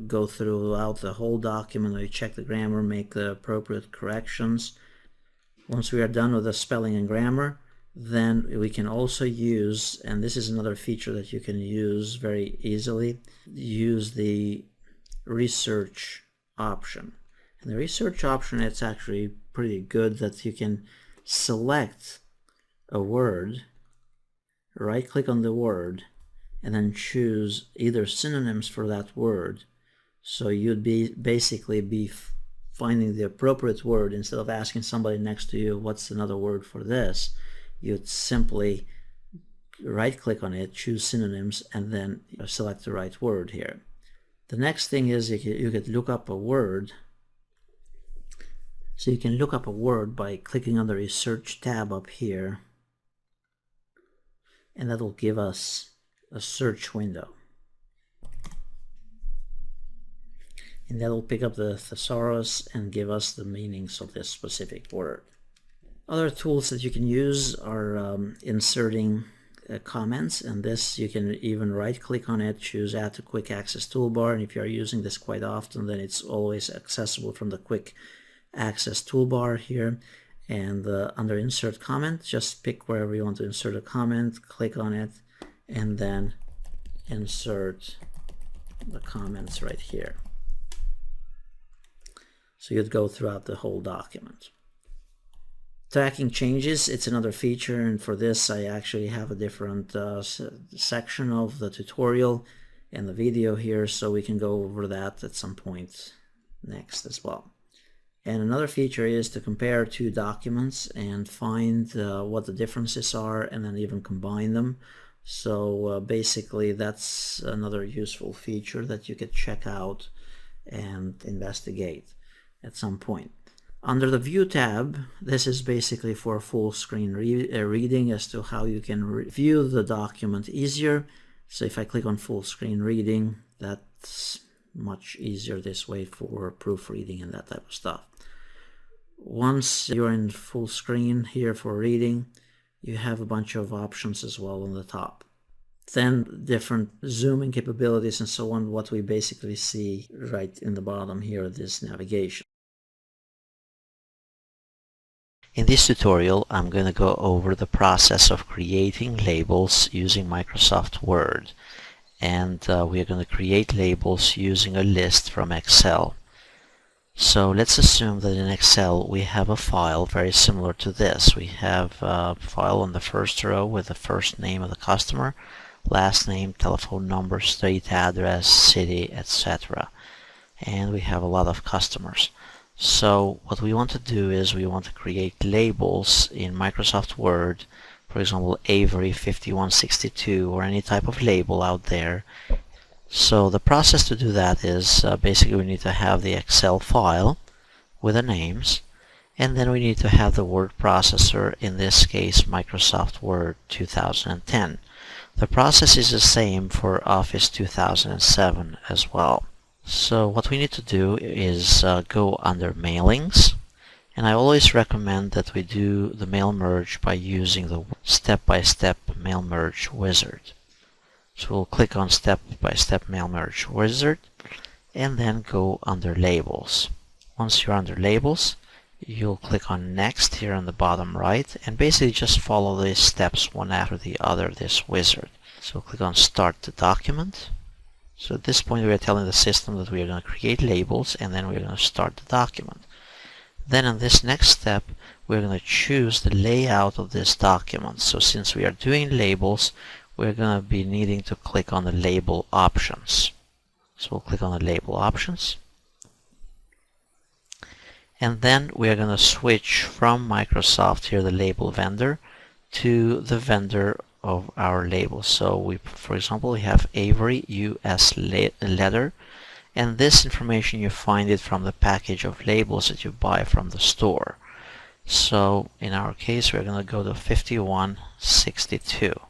Speaker 1: go throughout the whole document. We check the grammar, make the appropriate corrections. Once we are done with the Spelling and Grammar, then we can also use, and this is another feature that you can use very easily, use the Research option. And the Research option, it's actually pretty good that you can select a word, right click on the word, and then choose either synonyms for that word. So you'd basically be finding the appropriate word. Instead of asking somebody next to you what's another word for this, you'd simply right click on it, choose synonyms, and then select the right word here. The next thing is you could look up a word. So you can look up a word by clicking on the Research tab up here, and that will give us a search window. And that will pick up the thesaurus and give us the meanings of this specific word. Other tools that you can use are inserting comments, and this you can even right click on it, choose Add to Quick Access Toolbar, and if you are using this quite often, then it's always accessible from the Quick Access Toolbar here. And under Insert Comment, just pick wherever you want to insert a comment, click on it, and then insert the comments right here. So you'd go throughout the whole document. Tracking changes, it's another feature, and for this I actually have a different section of the tutorial and the video here, so we can go over that at some point next as well. And another feature is to compare two documents and find what the differences are, and then even combine them. So basically that's another useful feature that you could check out and investigate at some point. Under the View tab, this is basically for full screen reading as to how you can view the document easier. So if I click on full screen reading, that's much easier this way for proofreading and that type of stuff. Once you're in full screen here for reading, you have a bunch of options as well on the top. Then different zooming capabilities and so on, what we basically see right in the bottom here of this navigation. In this tutorial, I'm going to go over the process of creating labels using Microsoft Word. And we are going to create labels using a list from Excel. So let's assume that in Excel we have a file very similar to this. We have a file on the first row with the first name of the customer, last name, telephone number, street address, city, etc. And we have a lot of customers. So what we want to do is we want to create labels in Microsoft Word, for example Avery 5162 or any type of label out there. So the process to do that is basically we need to have the Excel file with the names, and then we need to have the word processor, in this case Microsoft Word 2010. The process is the same for Office 2007 as well. So what we need to do is go under mailings, and I always recommend that we do the mail merge by using the step-by-step mail merge wizard. So we'll click on step-by-step mail merge wizard and then go under labels. Once you're under labels, you'll click on next here on the bottom right and basically just follow these steps one after the other, this wizard. So click on start the document. So at this point we are telling the system that we are going to create labels and then we're going to start the document. Then in this next step we're going to choose the layout of this document. So since we are doing labels, we're going to be needing to click on the label options. So we'll click on the label options. And then we're going to switch from Microsoft here, the label vendor, to the vendor of our label. So we, for example, we have Avery US letter, and this information you find it from the package of labels that you buy from the store. So in our case we're going to go to 5162.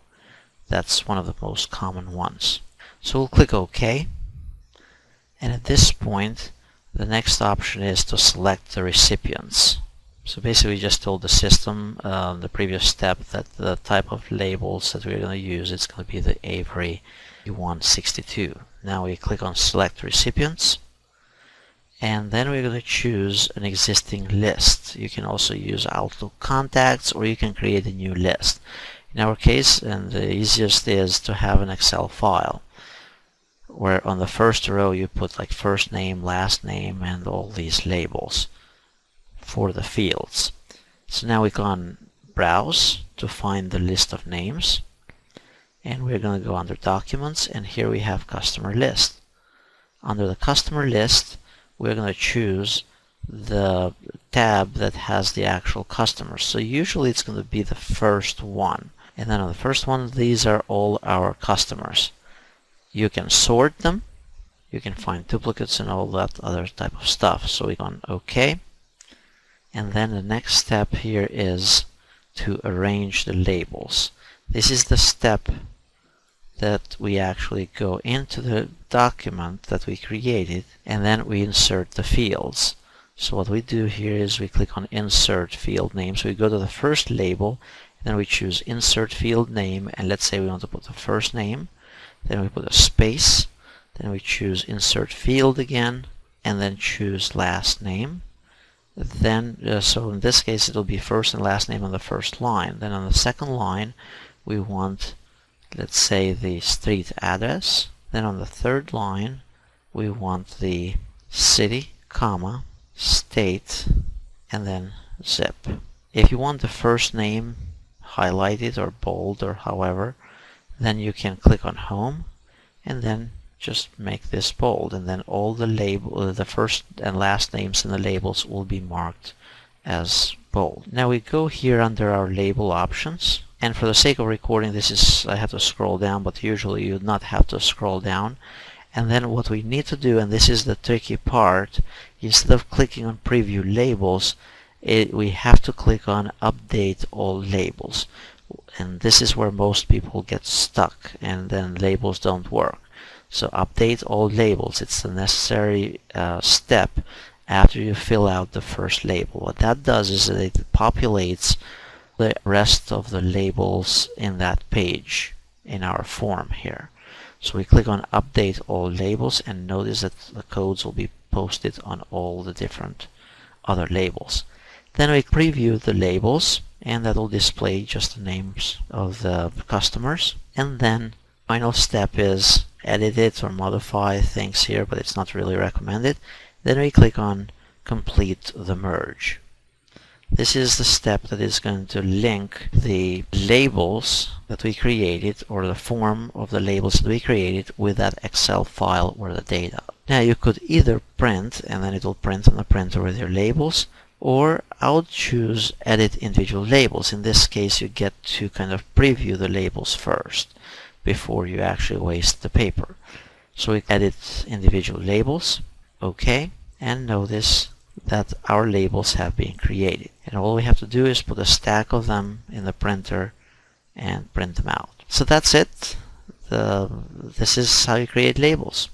Speaker 1: That's one of the most common ones. So we'll click OK, and at this point the next option is to select the recipients. So basically we just told the system the previous step that the type of labels that we're going to use, it's going to be the Avery 162. Now we click on select recipients, and then we're going to choose an existing list. You can also use Outlook contacts, or you can create a new list. In our case, and the easiest is to have an Excel file where on the first row you put like first name, last name, and all these labels for the fields. So now we go on browse to find the list of names, and we're going to go under documents, and here we have customer list. Under the customer list we're going to choose the tab that has the actual customers. So usually it's going to be the first one, and then on the first one these are all our customers. You can sort them, you can find duplicates and all that other type of stuff. So we go on OK. And then the next step here is to arrange the labels. This is the step that we actually go into the document that we created, and then we insert the fields. So what we do here is we click on insert field name. So we go to the first label, and then we choose insert field name, and let's say we want to put the first name, then we put a space, then we choose insert field again, and then choose last name. Then so in this case it'll be first and last name on the first line. Then on the second line we want, let's say, the street address. Then on the third line we want the city, comma, state, and then zip. If you want the first name highlighted or bold or however, then you can click on home and then just make this bold, and then all the label, the first and last names in the labels will be marked as bold. Now we go here under our label options, and for the sake of recording this is, I have to scroll down, but usually you would not have to scroll down. And then what we need to do, and this is the tricky part, instead of clicking on preview labels, we have to click on update all labels, and this is where most people get stuck and then labels don't work. So update all labels, it's the necessary step after you fill out the first label. What that does is that it populates the rest of the labels in that page in our form here. So we click on update all labels, and notice that the codes will be posted on all the different other labels. Then we preview the labels, and that will display just the names of the customers. And then final step is edit it or modify things here, but it's not really recommended. Then we click on complete the merge. This is the step that is going to link the labels that we created, or the form of the labels that we created, with that Excel file or the data. Now you could either print, and then it will print on the printer with your labels, or I would choose edit individual labels. In this case, you get to kind of preview the labels first before you actually waste the paper. So we edit individual labels, OK, and notice that our labels have been created. And all we have to do is put a stack of them in the printer and print them out. So that's it. This is how you create labels.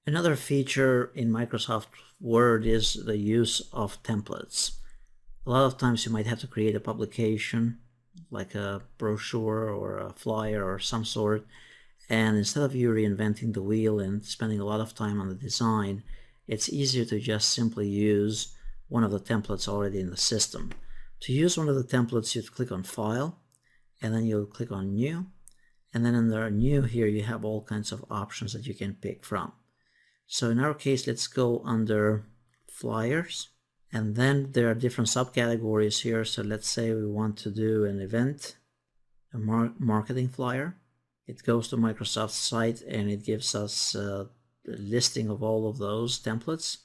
Speaker 1: Another feature in Microsoft Word is the use of templates. A lot of times you might have to create a publication, like a brochure or a flyer or some sort, and instead of you reinventing the wheel and spending a lot of time on the design, it's easier to just simply use one of the templates already in the system. To use one of the templates, you'd click on File, and then you'll click on New, and then under New here you have all kinds of options that you can pick from. So in our case, let's go under Flyers, and then there are different subcategories here. So let's say we want to do an event, a marketing flyer. It goes to Microsoft's site and it gives us a listing of all of those templates.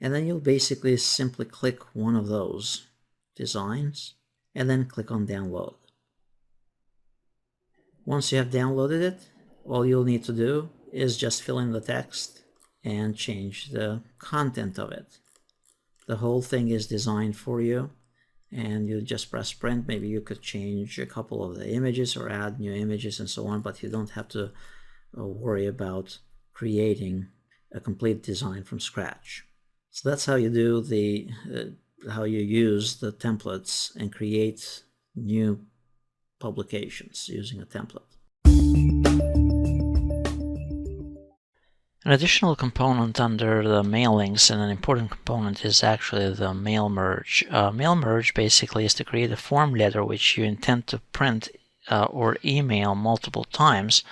Speaker 1: And then you'll basically simply click one of those designs and then click on Download. Once you have downloaded it, all you'll need to do is just fill in the text and change the content of it. The whole thing is designed for you, and you just press print. Maybe you could change a couple of the images or add new images and so on, but you don't have to worry about creating a complete design from scratch. So that's how you do how you use the templates and create new publications using a template. An additional component under the mailings, and an important component, is actually the mail merge. Mail merge basically is to create a form letter which you intend to print or email multiple times,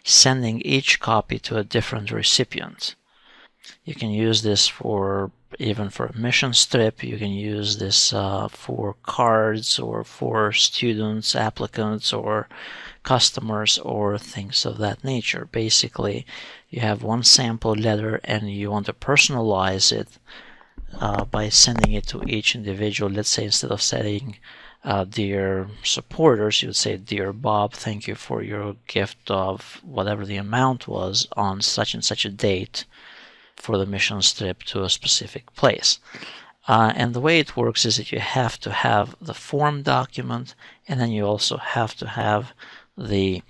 Speaker 1: sending each copy to a different recipient. You can use this even for a mission strip. You can use this for cards or for students, applicants, or customers, or things of that nature. Basically, you have one sample letter and you want to personalize it by sending it to each individual. Let's say instead of saying dear supporters, you would say, dear Bob, thank you for your gift of whatever the amount was on such and such a date for the mission strip to a specific place. And the way it works is that you have to have the form document, and then you also have to have the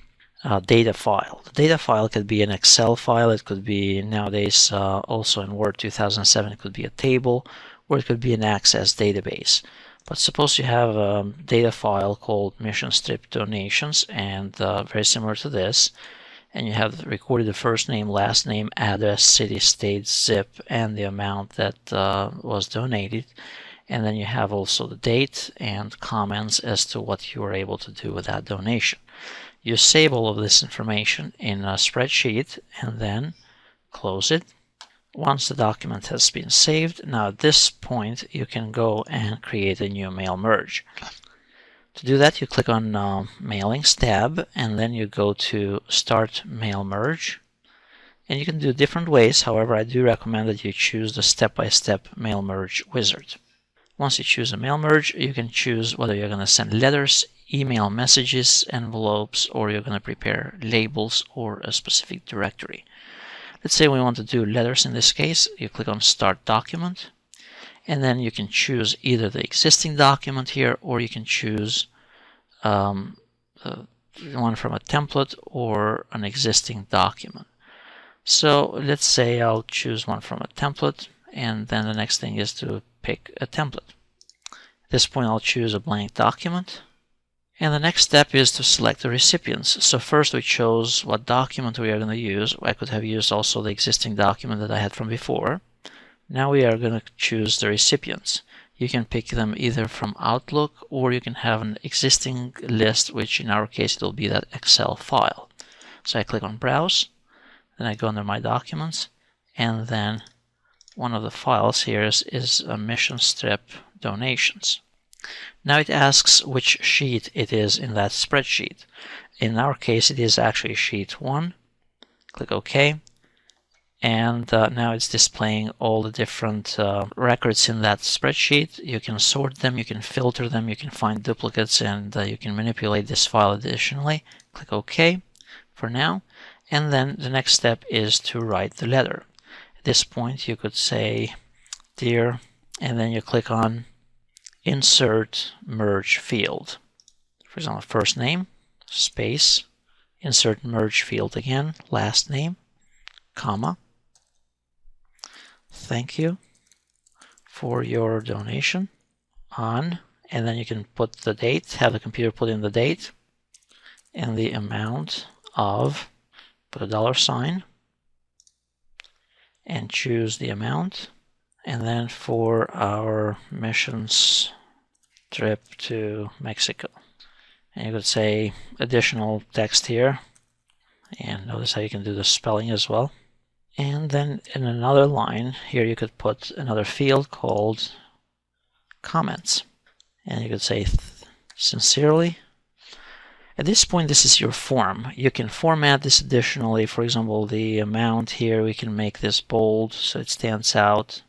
Speaker 1: data file. The data file could be an Excel file, it could be nowadays also in Word 2007, it could be a table, or it could be an Access database. But suppose you have a data file called Mission Strip Donations, and very similar to this, and you have recorded the first name, last name, address, city, state, zip, and the amount that was donated. And then you have also the date and comments as to what you were able to do with that donation. You save all of this information in a spreadsheet and then close it. Once the document has been saved, now at this point you can go and create a new mail merge. To do that, you click on Mailings tab, and then you go to Start Mail Merge. And you can do different ways. However, I do recommend that you choose the step-by-step mail merge wizard. Once you choose a mail merge, you can choose whether you're going to send letters, email messages, envelopes, or you're going to prepare labels or a specific directory. Let's say we want to do letters in this case. You click on Start Document, and then you can choose either the existing document here, or you can choose one from a template or an existing document. So let's say I'll choose one from a template, and then the next thing is to pick a template. At this point, I'll choose a blank document,
Speaker 2: And the next step is to select the recipients. So first we chose what document we are going to use. I could have used also the existing document that I had from before. Now we are going to choose the recipients. You can pick them either from Outlook, or you can have an existing list, which in our case it will be that Excel file. So I click on Browse, then I go under My Documents, and then one of the files here is a mission strip donations. Now it asks which sheet it is in that spreadsheet. In our case, it is actually sheet 1. Click OK. And now it's displaying all the different records in that spreadsheet. You can sort them, you can filter them, you can find duplicates, and you can manipulate this file additionally. Click OK for now. And then the next step is to write the letter. At this point, you could say, Dear, and then you click on Insert Merge Field. For example, first name, space, insert merge field again, last name, comma. Thank you for your donation on, and then you can put the date, have the computer put in the date, and the amount of, put a $sign, and choose the amount. And then for our missions trip to Mexico, and you could say additional text here, and notice how you can do the spelling as well. And then in another line here you could put another field called comments, and you could say sincerely. At this point, this is your form. You can format this additionally. For example, the amount here, we can make this bold so it stands out.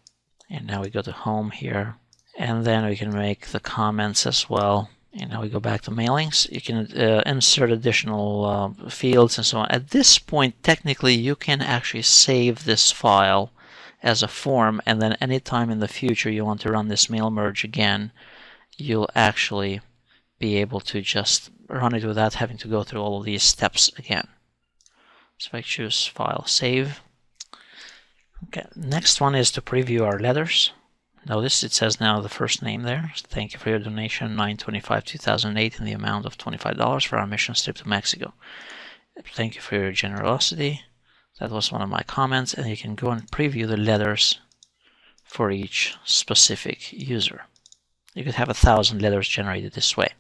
Speaker 2: And now we go to home here, and then we can make the comments as well. And now we go back to mailings. You can insert additional fields and so on. At this point, technically, you can actually save this file as a form, and then anytime in the future you want to run this mail merge again, you'll actually be able to just run it without having to go through all of these steps again. So if I choose File, Save. Okay, next one is to preview our letters. Notice it says now the first name there. Thank you for your donation, 9/25/2008, in the amount of $25 for our mission trip to Mexico. Thank you for your generosity. That was one of my comments, and you can go and preview the letters for each specific user. You could have 1,000 letters generated this way.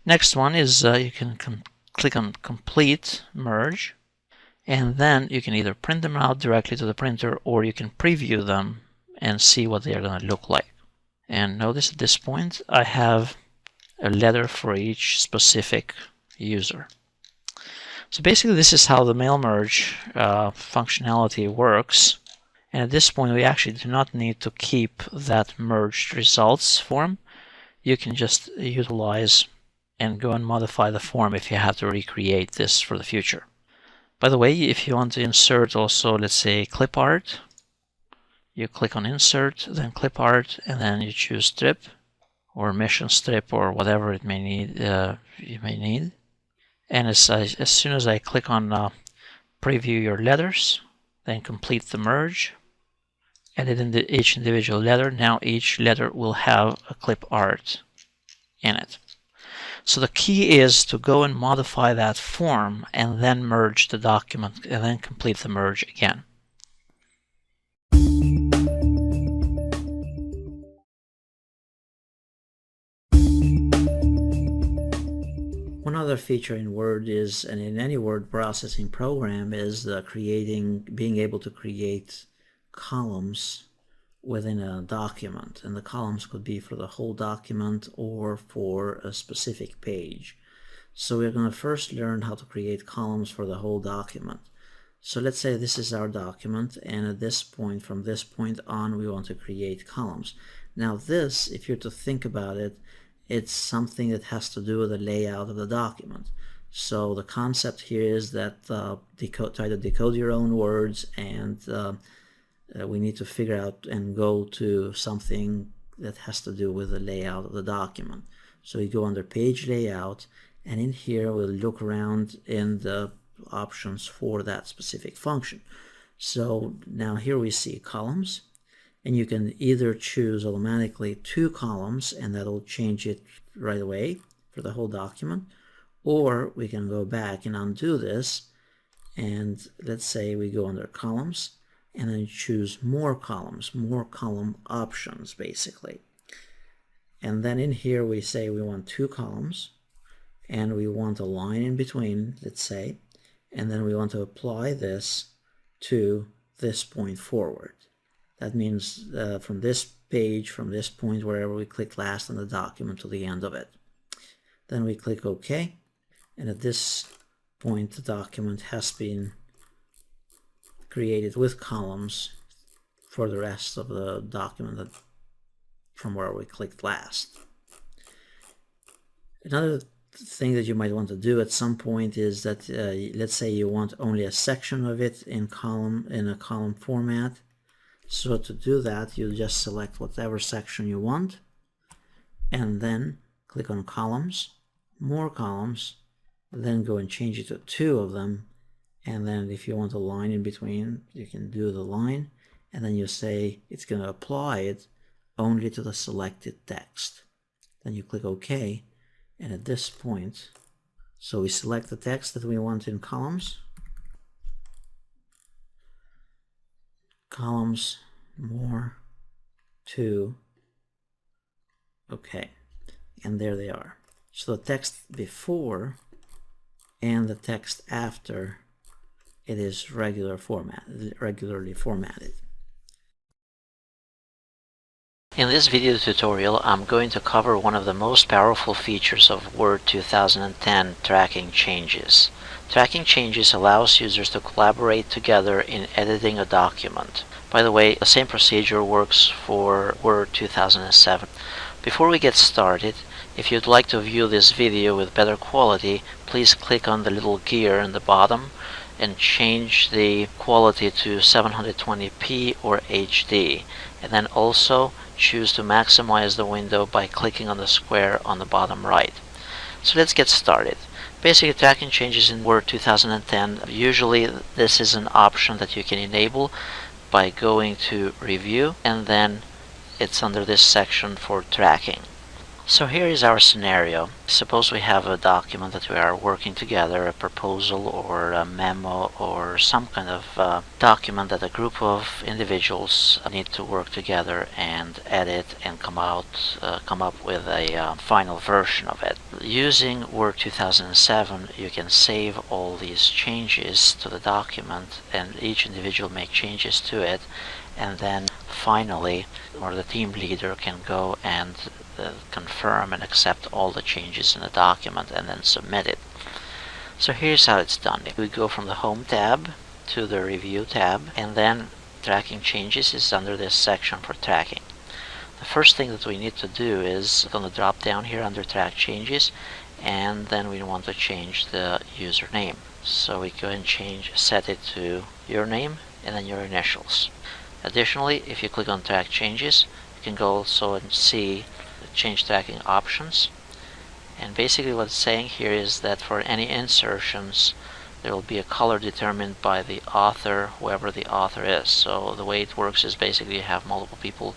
Speaker 2: Next one is you can click on Complete Merge, and then you can either print them out directly to the printer, or you can preview them and see what they are going to look like. And notice at this point I have a letter for each specific user. So basically this is how the mail merge functionality works. And at this point we actually do not need to keep that merged results form. You can just utilize and go and modify the form if you have to recreate this for the future. By the way, if you want to insert also, let's say, clip art, you click on Insert, then Clip Art, and then you choose Strip or Mission Strip or whatever it may need. You may need. And as soon as I click on Preview Your Letters, then complete the merge, edit in each individual letter. Now each letter will have a clip art in it. So the key is to go and modify that form and then merge the document and then complete the merge again.
Speaker 1: One other feature in Word is, and in any word processing program, is being able to create columns within a document, and the columns could be for the whole document or for a specific page. So we're going to first learn how to create columns for the whole document. So let's say this is our document, and at this point, from this point on, we want to create columns. Now this, if you're to think about it, it's something that has to do with the layout of the document. So the concept here is that try to decode your own words, and we need to figure out and go to something that has to do with the layout of the document. So we go under Page Layout, and in here we'll look around in the options for that specific function. So now here we see columns, and you can either choose automatically 2 columns, and that'll change it right away, for the whole document, or we can go back and undo this, and let's say we go under columns and then choose more columns, more column options basically. And then in here we say we want 2 columns and we want a line in between, let's say, and then we want to apply this to this point forward. That means from this page, from this point wherever we click last on the document to the end of it. Then we click OK, and at this point the document has been created with columns for the rest of the document from where we clicked last. Another thing that you might want to do at some point is that let's say you want only a section of it in a column format. So to do that, you just select whatever section you want and then click on columns, more columns, then go and change it to 2 of them. And then if you want a line in between, you can do the line, and then you say it's going to apply it only to the selected text. Then you click OK, and at this point, so we select the text that we want in columns, more, 2, OK, and there they are. So the text before and the text after, it is regularly formatted.
Speaker 2: In this video tutorial, I'm going to cover one of the most powerful features of Word 2010, tracking changes. Tracking changes allows users to collaborate together in editing a document. By the way, the same procedure works for Word 2007. Before we get started, if you'd like to view this video with better quality, please click on the little gear in the bottom and change the quality to 720p or HD, and then also choose to maximize the window by clicking on the square on the bottom right. So let's get started. Basically, tracking changes in Word 2010, usually this is an option that you can enable by going to Review, and then it's under this section for tracking. So here is our scenario. Suppose we have a document that we are working together, a proposal or a memo or some kind of document that a group of individuals need to work together and edit and come up with a final version of it. Using Word 2007, you can save all these changes to the document and each individual make changes to it, and then finally, or the team leader can go and confirm and accept all the changes in the document and then submit it. So here's how it's done. We go from the Home tab to the Review tab, and then Tracking Changes is under this section for tracking. The first thing that we need to do is on the drop down here under Track Changes, and then we want to change the username. So we go and set it to your name and then your initials. Additionally, if you click on Track Changes, you can go also and see the change tracking options. And basically what it's saying here is that for any insertions, there will be a color determined by the author, whoever the author is. So the way it works is basically you have multiple people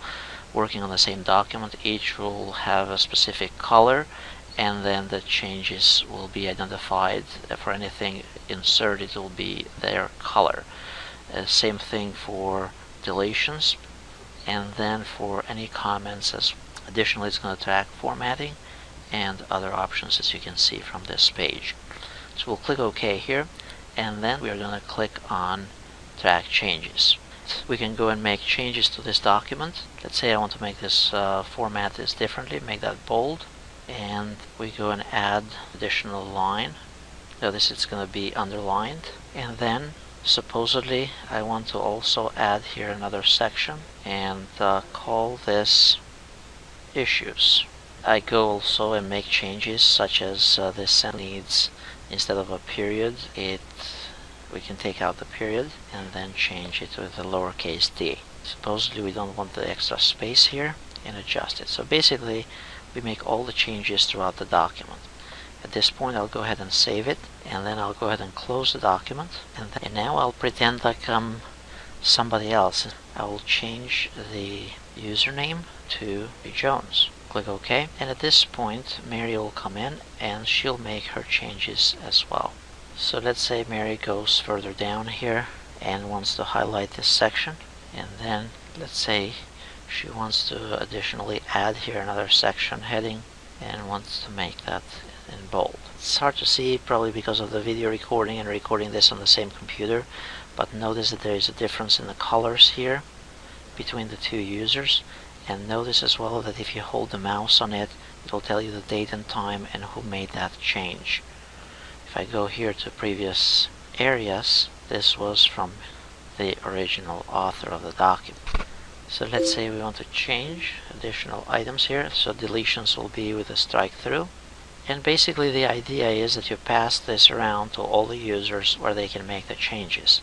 Speaker 2: working on the same document. Each will have a specific color, and then the changes will be identified. For anything inserted, it will be their color. Same thing for deletions, and then for any comments. Additionally, it's going to track formatting and other options, as you can see from this page. So we'll click OK here, and then we are going to click on Track Changes. We can go and make changes to this document. Let's say I want to make this format this differently, make that bold, and we go and add additional line. Notice it's going to be underlined, and then supposedly I want to also add here another section and call this Issues. I go also and make changes such as this sentence needs, instead of a period, we can take out the period and then change it with a lowercase d. Supposedly we don't want the extra space here, and adjust it. So basically we make all the changes throughout the document. At this point I'll go ahead and save it, and then I'll go ahead and close the document, and now I'll pretend like I'm somebody else. I will change the username to Jones. click OK, and at this point Mary will come in and she'll make her changes as well. So let's say Mary goes further down here and wants to highlight this section, and then let's say she wants to additionally add here another section heading and wants to make that in bold. It's hard to see probably because of the video recording and recording this on the same computer, but notice that there is a difference in the colors here between the two users, and notice as well that if you hold the mouse on it, it will tell you the date and time and who made that change. If I go here to previous areas, this was from the original author of the document. So let's say we want to change additional items here, so deletions will be with a strike through. And basically the idea is that you pass this around to all the users where they can make the changes.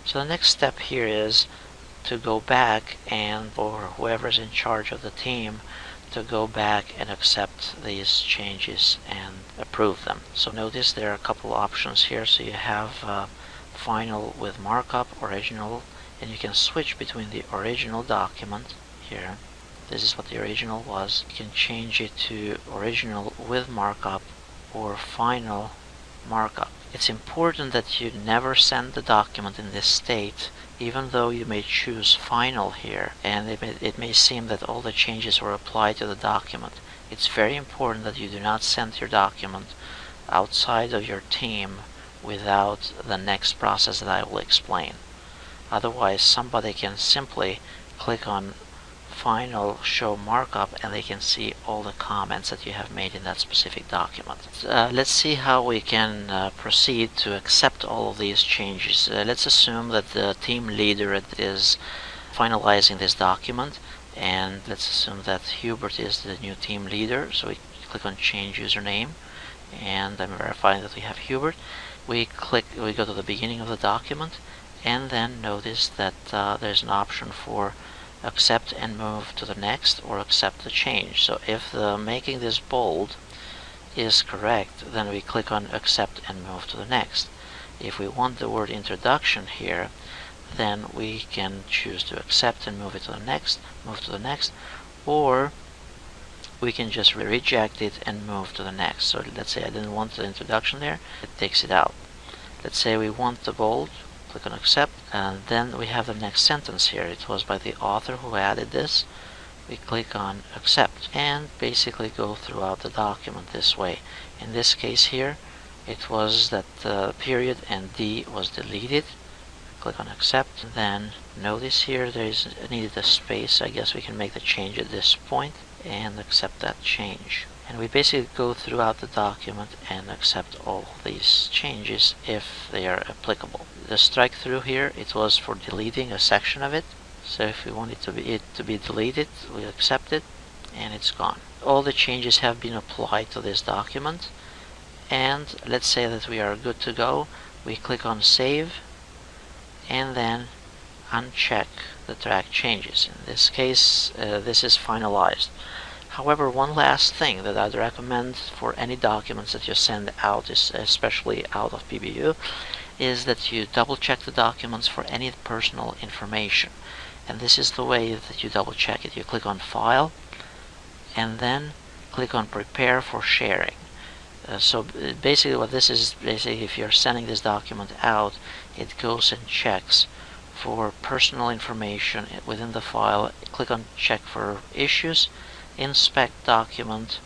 Speaker 2: So the next step here is to go back and for whoever's in charge of the team to go back and accept these changes and approve them. So notice there are a couple options here. So you have final with markup, original, and you can switch between the original document here. This is what the original was. You can change it to original with markup or final markup. It's important that you never send the document in this state, even though you may choose final here, and it may seem that all the changes were applied to the document. It's very important that you do not send your document outside of your team without the next process that I will explain. Otherwise, somebody can simply click on final show markup and they can see all the comments that you have made in that specific document. Let's see how we can proceed to accept all of these changes. Let's assume that the team leader is finalizing this document, and let's assume that Hubert is the new team leader. So we click on change username, and I'm verifying that we have Hubert. We go to the beginning of the document, and then notice that there's an option for accept and move to the next, or accept the change. So if the making this bold is correct, then we click on accept and move to the next. If we want the word introduction here, then we can choose to accept and move it to the next, or we can just reject it and move to the next. So let's say I didn't want the introduction there, it takes it out. Let's say we want the bold, click on accept, and then we have the next sentence here. It was by the author who added this. We click on accept and basically go throughout the document this way. In this case here, it was that period and D was deleted. Click on accept. Then notice here there is needed a space. I guess we can make the change at this point and accept that change. And we basically go throughout the document and accept all these changes if they are applicable. The strike through here, it was for deleting a section of it. So if we want it to be deleted, we accept it and it's gone. All the changes have been applied to this document, and let's say that we are good to go. We click on save and then uncheck the track changes. In this case, this is finalized. However, one last thing that I'd recommend for any documents that you send out, especially out of PBU, is that you double check the documents for any personal information. And this is the way that you double check it. You click on File and then click on Prepare for Sharing. So basically what this is, if you're sending this document out, it goes and checks for personal information within the file. Click on Check for Issues, Inspect Document,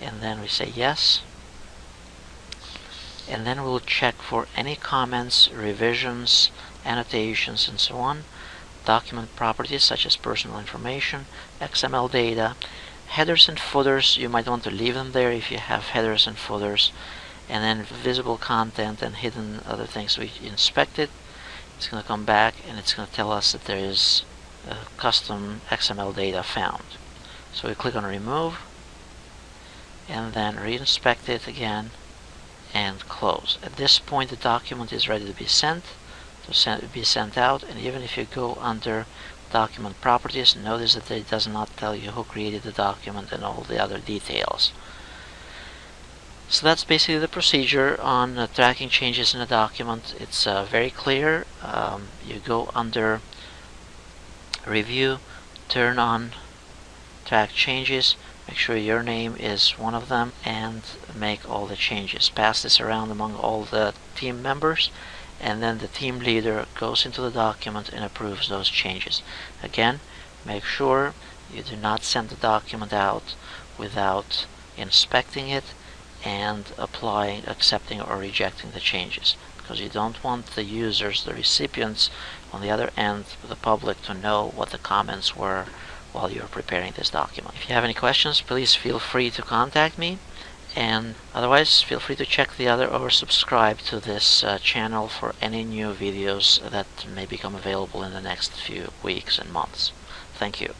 Speaker 2: and then we say yes. And then we'll check for any comments, revisions, annotations, and so on. Document properties such as personal information, XML data, headers and footers. You might want to leave them there if you have headers and footers. And then visible content and hidden other things. We inspect it. It's going to come back and it's going to tell us that there is custom XML data found. So we click on remove and then reinspect it again and close. At this point the document is ready to be sent out, and even if you go under document properties, notice that it does not tell you who created the document and all the other details. So that's basically the procedure on tracking changes in a document. It's very clear. You go under review, turn on track changes, make sure your name is one of them, and make all the changes. Pass this around among all the team members, and then the team leader goes into the document and approves those changes. Again, make sure you do not send the document out without inspecting it and applying, accepting or rejecting the changes, because you don't want the users, the recipients on the other end, the public, to know what the comments were while you're preparing this document. If you have any questions, please feel free to contact me, and otherwise feel free to check the other or subscribe to this channel for any new videos that may become available in the next few weeks and months. Thank you.